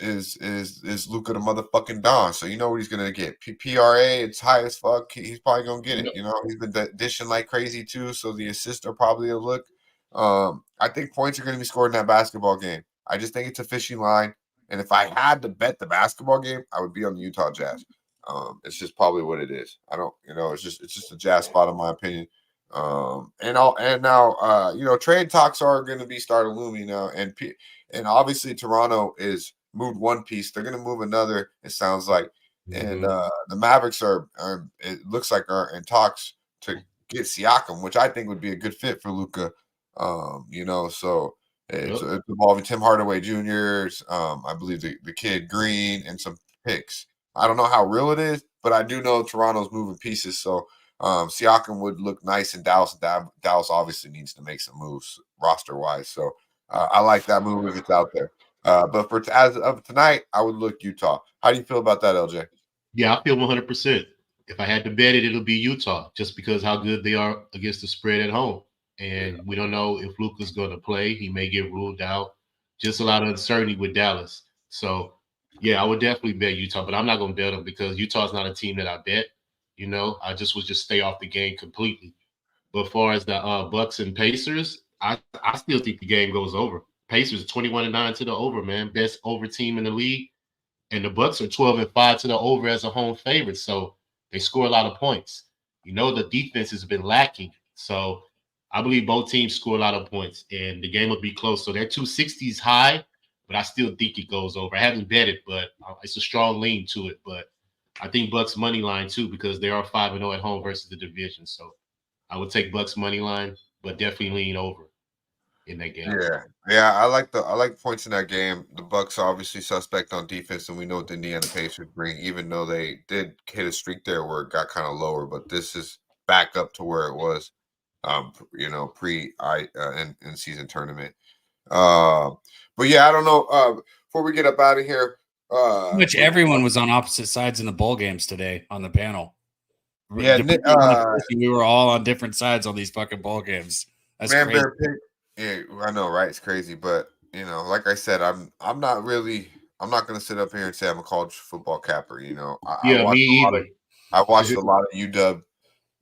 Luka the motherfucking Don. So you know what he's gonna get. PRA, it's high as fuck. He's probably gonna get it. You know, he's been dishing like crazy too. So the assists are probably a look. I think points are gonna be scored in that basketball game. I just think it's a fishing line. And if I had to bet the basketball game, I would be on the Utah Jazz. It's just probably what it is. I don't, it's just a Jazz spot in my opinion. And now, trade talks are going to be starting looming now, and obviously Toronto is moved one piece. They're going to move another. It sounds like, and the Mavericks are it looks like are in talks to get Siakam, which I think would be a good fit for Luka. So. It's involving Tim Hardaway Jr., I believe the kid Green, and some picks. I don't know how real it is, but I do know Toronto's moving pieces. So Siakam would look nice in Dallas. Dallas obviously needs to make some moves roster-wise. So I like that move if it's out there. But as of tonight, I would look Utah. How do you feel about that, LJ? Yeah, I feel 100%. If I had to bet it, it'll be Utah, just because how good they are against the spread at home. And we don't know if Luka's going to play. He may get ruled out. Just a lot of uncertainty with Dallas. So, yeah, I would definitely bet Utah, but I'm not going to bet them because Utah's not a team that I bet. You know, I just would stay off the game completely. But as far as the Bucks and Pacers, I still think the game goes over. Pacers are 21-9 to the over, man. Best over team in the league. And the Bucks are 12-5 to the over as a home favorite. So they score a lot of points. You know, the defense has been lacking. So I believe both teams score a lot of points, and the game will be close. So that 260 is high, but I still think it goes over. I haven't bet it, but it's a strong lean to it. But I think Bucks money line too, because they are 5-0 at home versus the division. So I would take Bucks money line, but definitely lean over in that game. Yeah. I like points in that game. The Bucks are obviously suspect on defense, and we know what the Indiana Pacers bring. Even though they did hit a streak there where it got kind of lower, but this is back up to where it was. In season tournament. But yeah, I don't know. Before we get up out of here, Pretty much everyone was on opposite sides in the bowl games today on the panel. Yeah, we were all on different sides on these fucking bowl games. That's Man, crazy. Bear Pig. Yeah, I know, right? It's crazy, but like I said, I'm not gonna sit up here and say I'm a college football capper. Yeah, me either. I watched a lot of UW,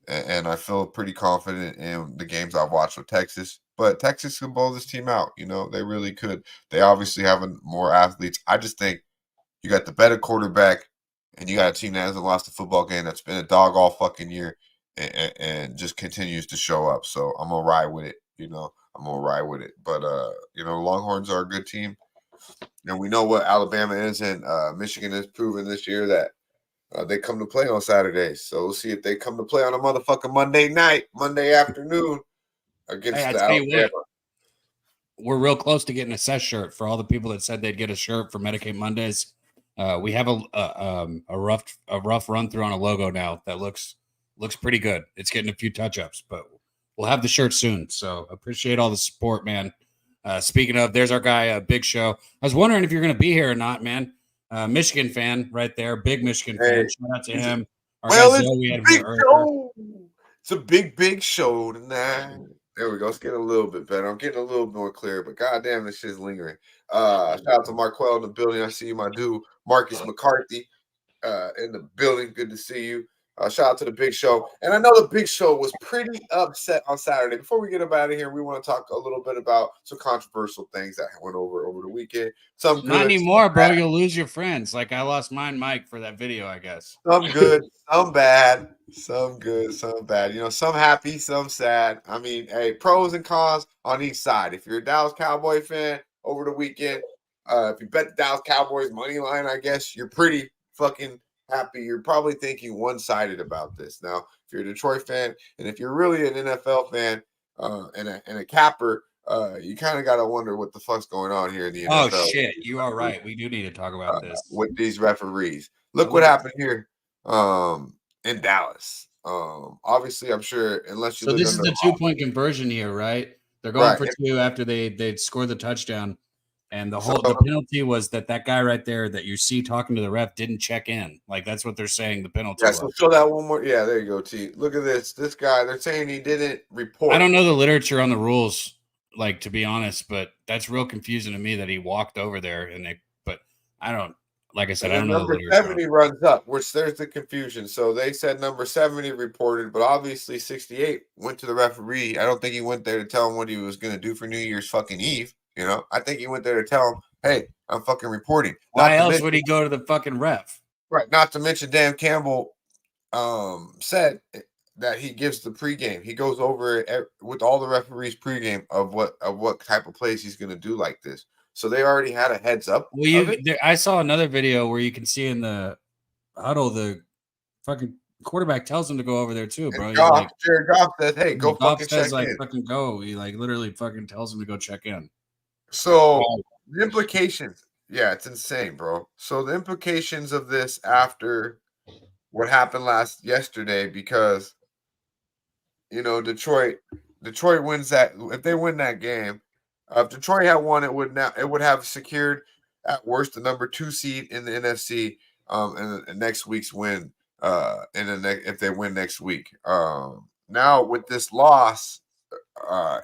and I feel pretty confident in the games I've watched with Texas. But Texas can blow this team out. They really could. They obviously have more athletes. I just think you got the better quarterback, and you got a team that hasn't lost a football game, that's been a dog all fucking year, and just continues to show up. So I'm gonna ride with it. I'm gonna ride with it. But Longhorns are a good team, and we know what Alabama is, and Michigan has proven this year that they come to play on Saturdays. So we'll see if they come to play on a motherfucking Monday afternoon against Alabama. We're real close to getting a Sesh shirt for all the people that said they'd get a shirt for Medicate Mondays. We have a rough run through on a logo now that looks pretty good. It's getting a few touch-ups, but we'll have the shirt soon. So appreciate all the support, man. Speaking of, there's our guy, Big Show. I was wondering if you're going to be here or not, man. Michigan fan right there, big Michigan fan. Shout out to him. It's a big show tonight. There we go. It's getting a little bit better. I'm getting a little more clear, but goddamn, this shit's lingering. Shout out to Marquell in the building. I see you, my dude, Marcus McCarthy, in the building. Good to see you. Shout out to the Big Show. And I know the Big Show was pretty upset on Saturday. Before we get up out of here, we want to talk a little bit about some controversial things that went over the weekend. Some good, not anymore, bro. You'll lose your friends. Like I lost mine, Mike, for that video, I guess. Some good, some bad. Some good, some bad. Some happy, some sad. I mean, hey, pros and cons on each side. If you're a Dallas Cowboy fan over the weekend, if you bet the Dallas Cowboys money line, I guess you're pretty fucking happy. You're probably thinking one-sided about this. Now, if you're a Detroit fan, and if you're really an NFL fan and a capper, you kind of got to wonder what the fuck's going on here in the NFL. Oh, shit. You are right. We do need to talk about this. With these referees. Look what happened here in Dallas. Obviously, I'm sure, unless you So this is the 2-point conversion here, right? They're going for two after they'd scored the touchdown. And the penalty was that guy right there that you see talking to the ref didn't check in. Like, that's what they're saying the penalty was. So show that one more. Yeah, there you go, T. Look at this. This guy, they're saying he didn't report. I don't know the literature on the rules, like, to be honest, but that's real confusing to me that he walked over there. But I don't, like I said, I don't know the literature. Number 70 runs up, which there's the confusion. So they said number 70 reported, but obviously 68 went to the referee. I don't think he went there to tell him what he was going to do for New Year's fucking Eve. I think he went there to tell him, hey, I'm fucking reporting. Why else would he go to the fucking ref? Right. Not to mention Dan Campbell said that he gives the pregame. He goes over it with all the referees pregame of what type of plays he's going to do like this. So they already had a heads up. Well, I saw another video where you can see in the huddle the fucking quarterback tells him to go over there too, bro. Jared Goff says, hey, go fucking check in. Fucking go. He literally fucking tells him to go check in. So the implications, it's insane, bro. So the implications of this after what happened yesterday, because Detroit wins that. If they win that game, if Detroit had won, it would have secured at worst the number 2 seed in the NFC. And next week's win, if they win next week. Now with this loss,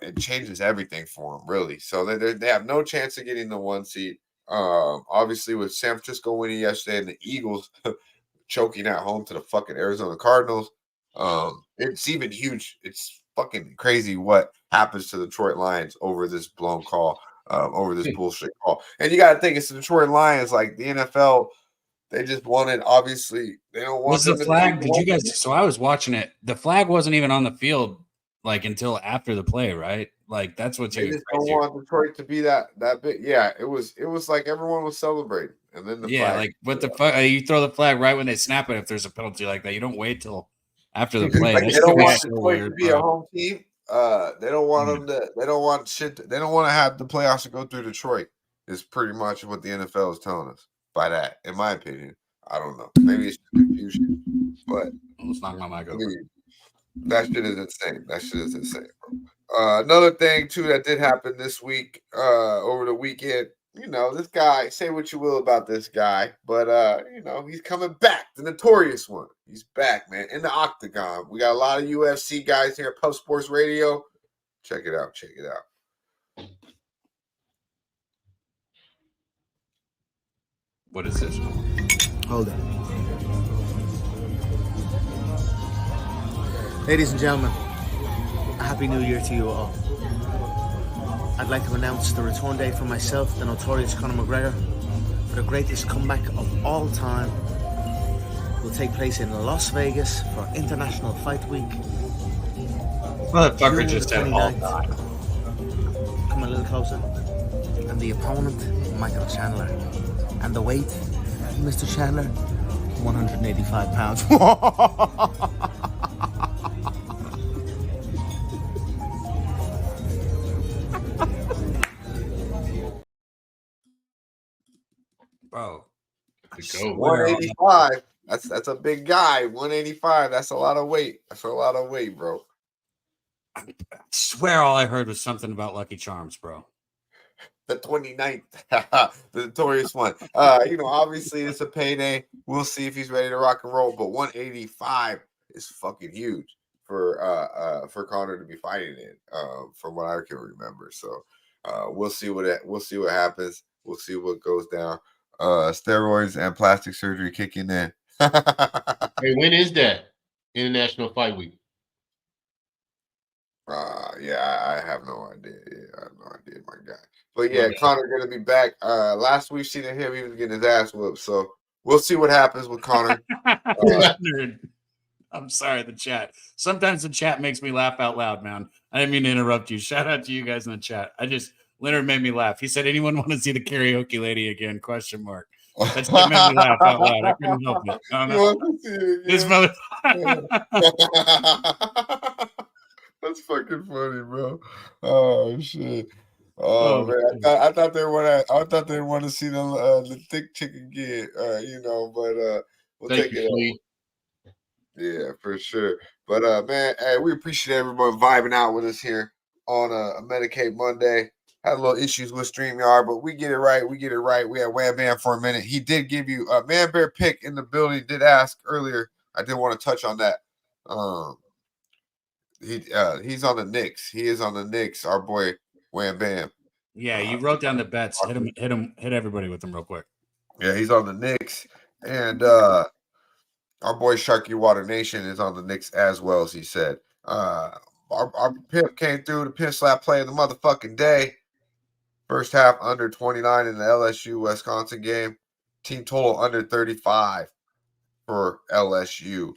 it changes everything for them, really. So they have no chance of getting the 1 seed. Obviously, with San Francisco winning yesterday and the Eagles choking at home to the fucking Arizona Cardinals, it's even huge. It's fucking crazy what happens to the Detroit Lions over this blown call, over this bullshit call. And you got to think it's the Detroit Lions, like the NFL. They just wanted, obviously, they don't want. Was the flag? Did you guys? So I was watching it. The flag wasn't even on the field until after the play, right? Like that's what's. They just don't want Detroit to be that big. Yeah, it was like everyone was celebrating, and then the flag. Like what the fuck? You throw the flag right when they snap it. If there's a penalty like that, you don't wait till after the play. They don't want Detroit to be a home team. They don't want them to. They don't want shit. They don't want to have the playoffs to go through Detroit. Is pretty much what the NFL is telling us. By that, in my opinion, I don't know. Maybe it's confusion, but let's knock my mic over. That shit is insane. That shit is insane, bro. Another thing too that did happen this week, over the weekend, you know, this guy, say what you will about this guy, but you know, he's coming back, the notorious one. He's back, man, in the octagon. We got a lot of UFC guys here at Pub Sports Radio. Check it out, check it out. What is this? Hold on. Ladies and gentlemen, a happy new year to you all. I'd like to announce the return date for myself, the notorious Conor McGregor, for the greatest comeback of all time. Will take place in Las Vegas for International Fight Week. Motherfucker just said all time. Come a little closer. And the opponent, Michael Chandler. And the weight, Mr. Chandler, 185 pounds. Bro, 185. That's a big guy. 185. That's a lot of weight. That's a lot of weight, bro. I swear all I heard was something about Lucky Charms, bro. The 29th, the notorious one. You know, obviously it's a payday. We'll see if he's ready to rock and roll. But 185 is fucking huge for Conor to be fighting in, from what I can remember. So we'll see what happens. We'll see what goes down. Steroids and plastic surgery kicking in. Hey, when is that? International Fight Week. Yeah, I have no idea. Yeah, I have no idea, my guy. But yeah, Conor gonna be back. Last we've seen him, he was getting his ass whooped. So we'll see what happens with Conor. I'm sorry, the chat. Sometimes the chat makes me laugh out loud, man. I didn't mean to interrupt you. Shout out to you guys in the chat. Leonard made me laugh. He said, "Anyone want to see the karaoke lady again?" ? That just made me laugh out loud. I couldn't help it. I don't know. This mother. That's fucking funny, bro. Oh shit. Oh man, I thought they want to see the thick chick again. You know, but we'll take it. Yeah, for sure. But man, hey, we appreciate everyone vibing out with us here on a Medicate Monday. Had a little issues with StreamYard, but we get it right. We had Wham Bam for a minute. He did give you a Man Bear pick in the building. Did ask earlier. I did want to touch on that. He's on the Knicks. He is on the Knicks. Our boy Wham Bam. Yeah, you wrote down the bets. Hit everybody with them real quick. Yeah, he's on the Knicks, and our boy Sharky Water Nation is on the Knicks as well, as he said. Our Pimp came through the Pimp Slap play of the motherfucking day. First half under 29 in the LSU Wisconsin game. Team total under 35 for LSU.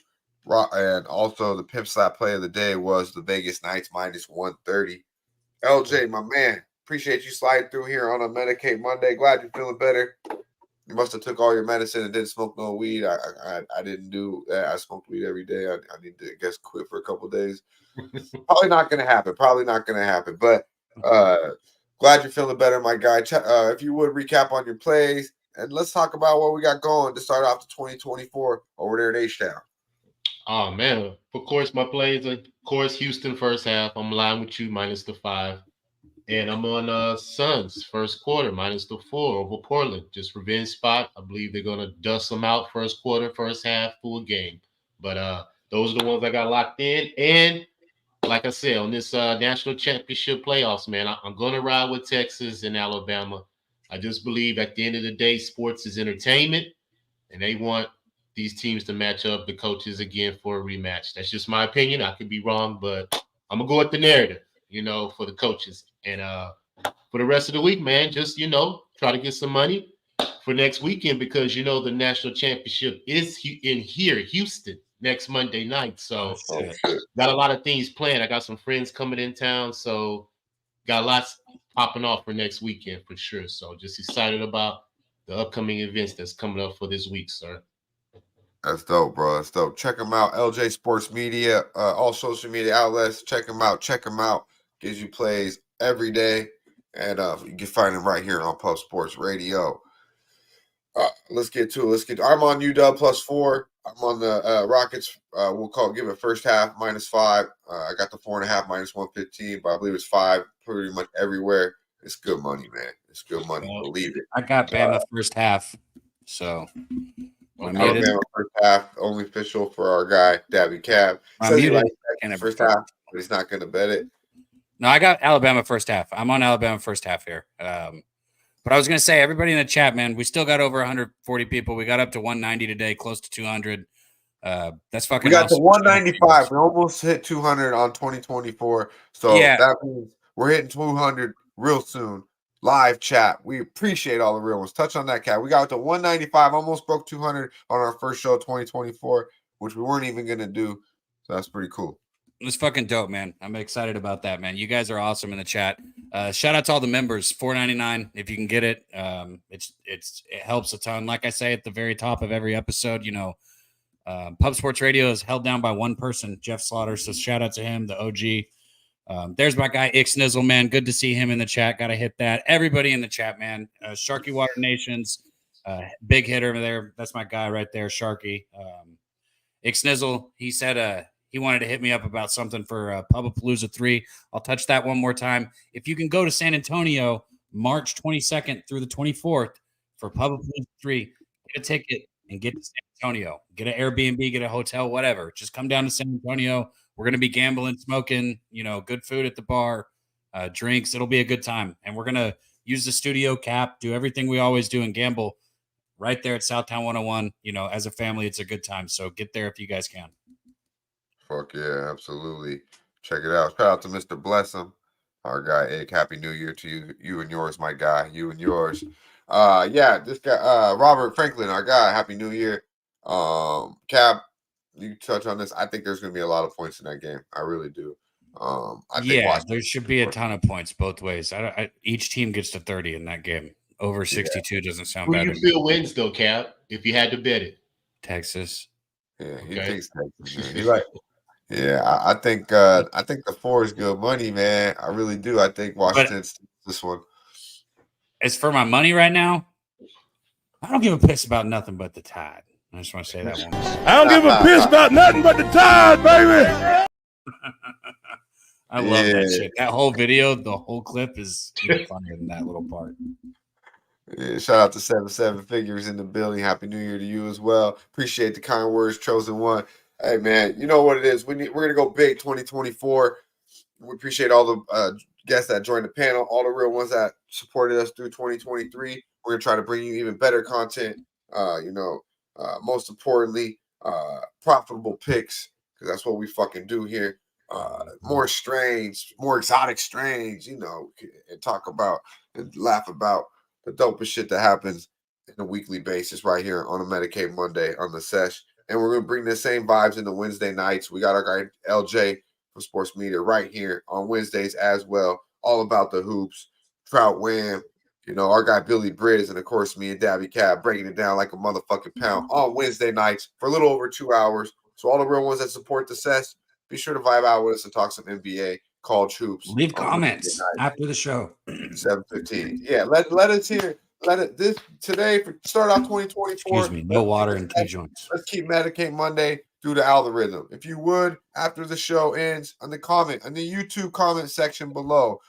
And also the Pimp Slap play of the day was the Vegas Knights minus 130. LJ, my man, appreciate you sliding through here on a Medicate Monday. Glad you're feeling better. You must have took all your medicine and didn't smoke no weed. I didn't do that. I smoked weed every day. I need to, I guess, quit for a couple of days. Probably not going to happen. But glad you're feeling better, my guy. If you would recap on your plays, and let's talk about what we got going to start off the 2024 over there at HTOWN. Oh, man. Of course, my plays are, of course, Houston first half. I'm lying with you, minus the 5. And I'm on Suns first quarter, minus the 4 over Portland. Just revenge spot. I believe they're going to dust them out first quarter, first half, full game. But those are the ones I got locked in. And like I said, on this national championship playoffs, man, I'm going to ride with Texas and Alabama. I just believe at the end of the day, sports is entertainment, and they want these teams to match up the coaches again for a rematch. That's just my opinion. I could be wrong, but I'm going to go with the narrative, for the coaches. And for the rest of the week, man, just, try to get some money for next weekend because, the national championship is in here, Houston, next Monday night. So got a lot of things planned. I got some friends coming in town, so got lots popping off for next weekend for sure. So just excited about the upcoming events that's coming up for this week, sir. That's dope, bro. That's dope. Check them out. LJ Sports Media, all social media outlets. Check them out. Gives you plays every day. And you can find them right here on Pub Sports Radio. Let's get to it. I'm on UW +4. I'm on the Rockets. Give it first half -5. I got the 4.5 -115, but I believe it's 5 pretty much everywhere. It's good money, man. It's good money. Believe it. I got Bama first half. So Alabama first half, only official for our guy, Daby Cab. Says he likes first half, but he's not going to bet it. No, I got Alabama first half. I'm on Alabama first half here. But I was going to say, everybody in the chat, man, we still got over 140 people. We got up to 190 today, close to 200. That's fucking We got awesome. to 195. We almost hit 200 on 2024. So that means we're hitting 200 real soon. Live chat. We appreciate all the real ones. Touch on that, Cat. We got to 195, almost broke 200 on our first show of 2024, which we weren't even going to do. So that's pretty cool. It's fucking dope, man. I'm excited about that, man. You guys are awesome in the chat. Shout out to all the members. $4.99 if you can get it. It helps a ton. Like I say at the very top of every episode, you know, Pub Sports Radio is held down by one person, Jeff Slaughter. So shout out to him, the OG. There's my guy Ixnizzle, man. Good to see him in the chat. Got to hit that. Everybody in the chat, man. Sharky Water Nations, big hitter there. That's my guy right there, Sharky. Ixnizzle, he said he wanted to hit me up about something for Pubapalooza 3. I'll touch that one more time. If you can go to San Antonio March 22nd through the 24th for Pubapalooza 3, get a ticket and get to San Antonio. Get an Airbnb, get a hotel, whatever. Just come down to San Antonio. We're going to be gambling, smoking, you know, good food at the bar, drinks. It'll be a good time. And we're going to use the studio cap, do everything we always do and gamble right there at Southtown 101. You know, as a family, it's a good time. So get there if you guys can. Fuck yeah, absolutely. Check it out. Shout out to Mr. Blessum, our guy. Egg. Happy New Year to you and yours, my guy. You and yours. Yeah, this guy, Robert Franklin, our guy. Happy New Year. Cab, you touch on this. I think there's going to be a lot of points in that game. I really do. I think there should be a ton of points both ways. Each team gets to 30 in that game. Over 62 doesn't sound bad. Who do you feel wins though, Cab? If you had to bet it, Texas. Yeah, he thinks Texas. Man. He's like. Yeah, I think the 4 is good money, man. I really do. I think Washington's this one. As for my money right now, I don't give a piss about nothing but the Tide. I just want to say that one. I don't give a piss about nothing but the Tide, baby. I love that shit. That whole video, the whole clip is even funnier than that little part. Yeah, shout out to 77 Figures in the building. Happy New Year to you as well. Appreciate the kind words, chosen one. Hey, man, you know what it is. We're going to go big 2024. We appreciate all the guests that joined the panel, all the real ones that supported us through 2023. We're going to try to bring you even better content, most importantly, profitable picks, because that's what we fucking do here. More strains, more exotic strains, you know, and talk about and laugh about the dopest shit that happens on a weekly basis right here on a Medicate Monday on the Sesh. And we're going to bring the same vibes into Wednesday nights. We got our guy LJ from Sports Media right here on Wednesdays as well. All about the hoops, Trout Wham, you know, our guy Billy Briz, and of course me and Daby Cab breaking it down like a motherfucking pound on Wednesday nights for a little over 2 hours. So all the real ones that support the Sesh, be sure to vibe out with us and talk some NBA, college hoops. Leave comments after the show. 7:15. Yeah, let us hear. This today for start out 2024. Excuse me, no water and 2 joints. Let's keep Medicate Monday through the algorithm. If you would, after the show ends, on the YouTube comment section below,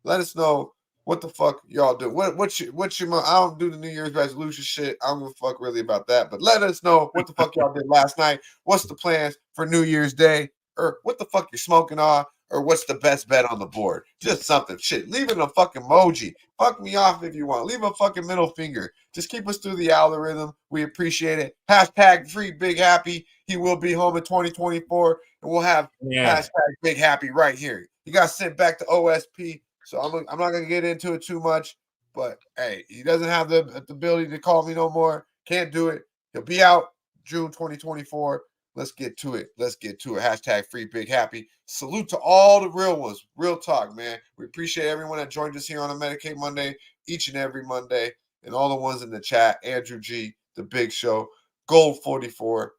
let us know what the fuck y'all do. What's your I don't do the New Year's resolution shit. I don't give a fuck really about that. But let us know what the fuck y'all did last night. What's the plans for New Year's Day? Or what the fuck you're smoking on? Or what's the best bet on the board? Just something. Shit. Leave it a fucking emoji. Fuck me off if you want. Leave a fucking middle finger. Just keep us through the algorithm. We appreciate it. Hashtag free Big Happy. He will be home in 2024. And we'll have hashtag Big Happy right here. He got sent back to OSP. So I'm not going to get into it too much. But, hey, he doesn't have the ability to call me no more. Can't do it. He'll be out June 2024. Let's get to it. Hashtag free Big Happy. Salute to all the real ones. Real talk, man. We appreciate everyone that joined us here on a Medicate Monday, each and every Monday, and all the ones in the chat. Andrew G, The Big Show, Gold 44.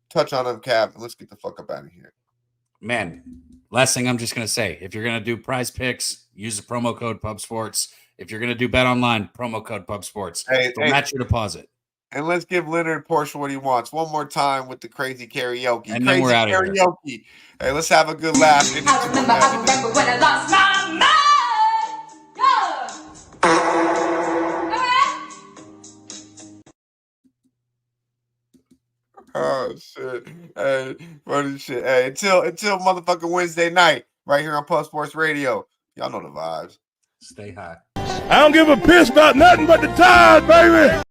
Touch on them, Cap, and let's get the fuck up out of here. Man, last thing I'm just going to say, if you're going to do prize picks, use the promo code PubSports. If you're going to do bet online, promo code PubSports. They'll match your deposit. And let's give Leonard Porsche what he wants one more time with the crazy karaoke. And then we're out of here. Hey, let's have a good laugh. I remember when I lost my mind. Yeah. Oh shit! Hey, funny shit. Hey, until motherfucking Wednesday night, right here on Puff Sports Radio. Y'all know the vibes. Stay hot. I don't give a piss about nothing but the Tide, baby.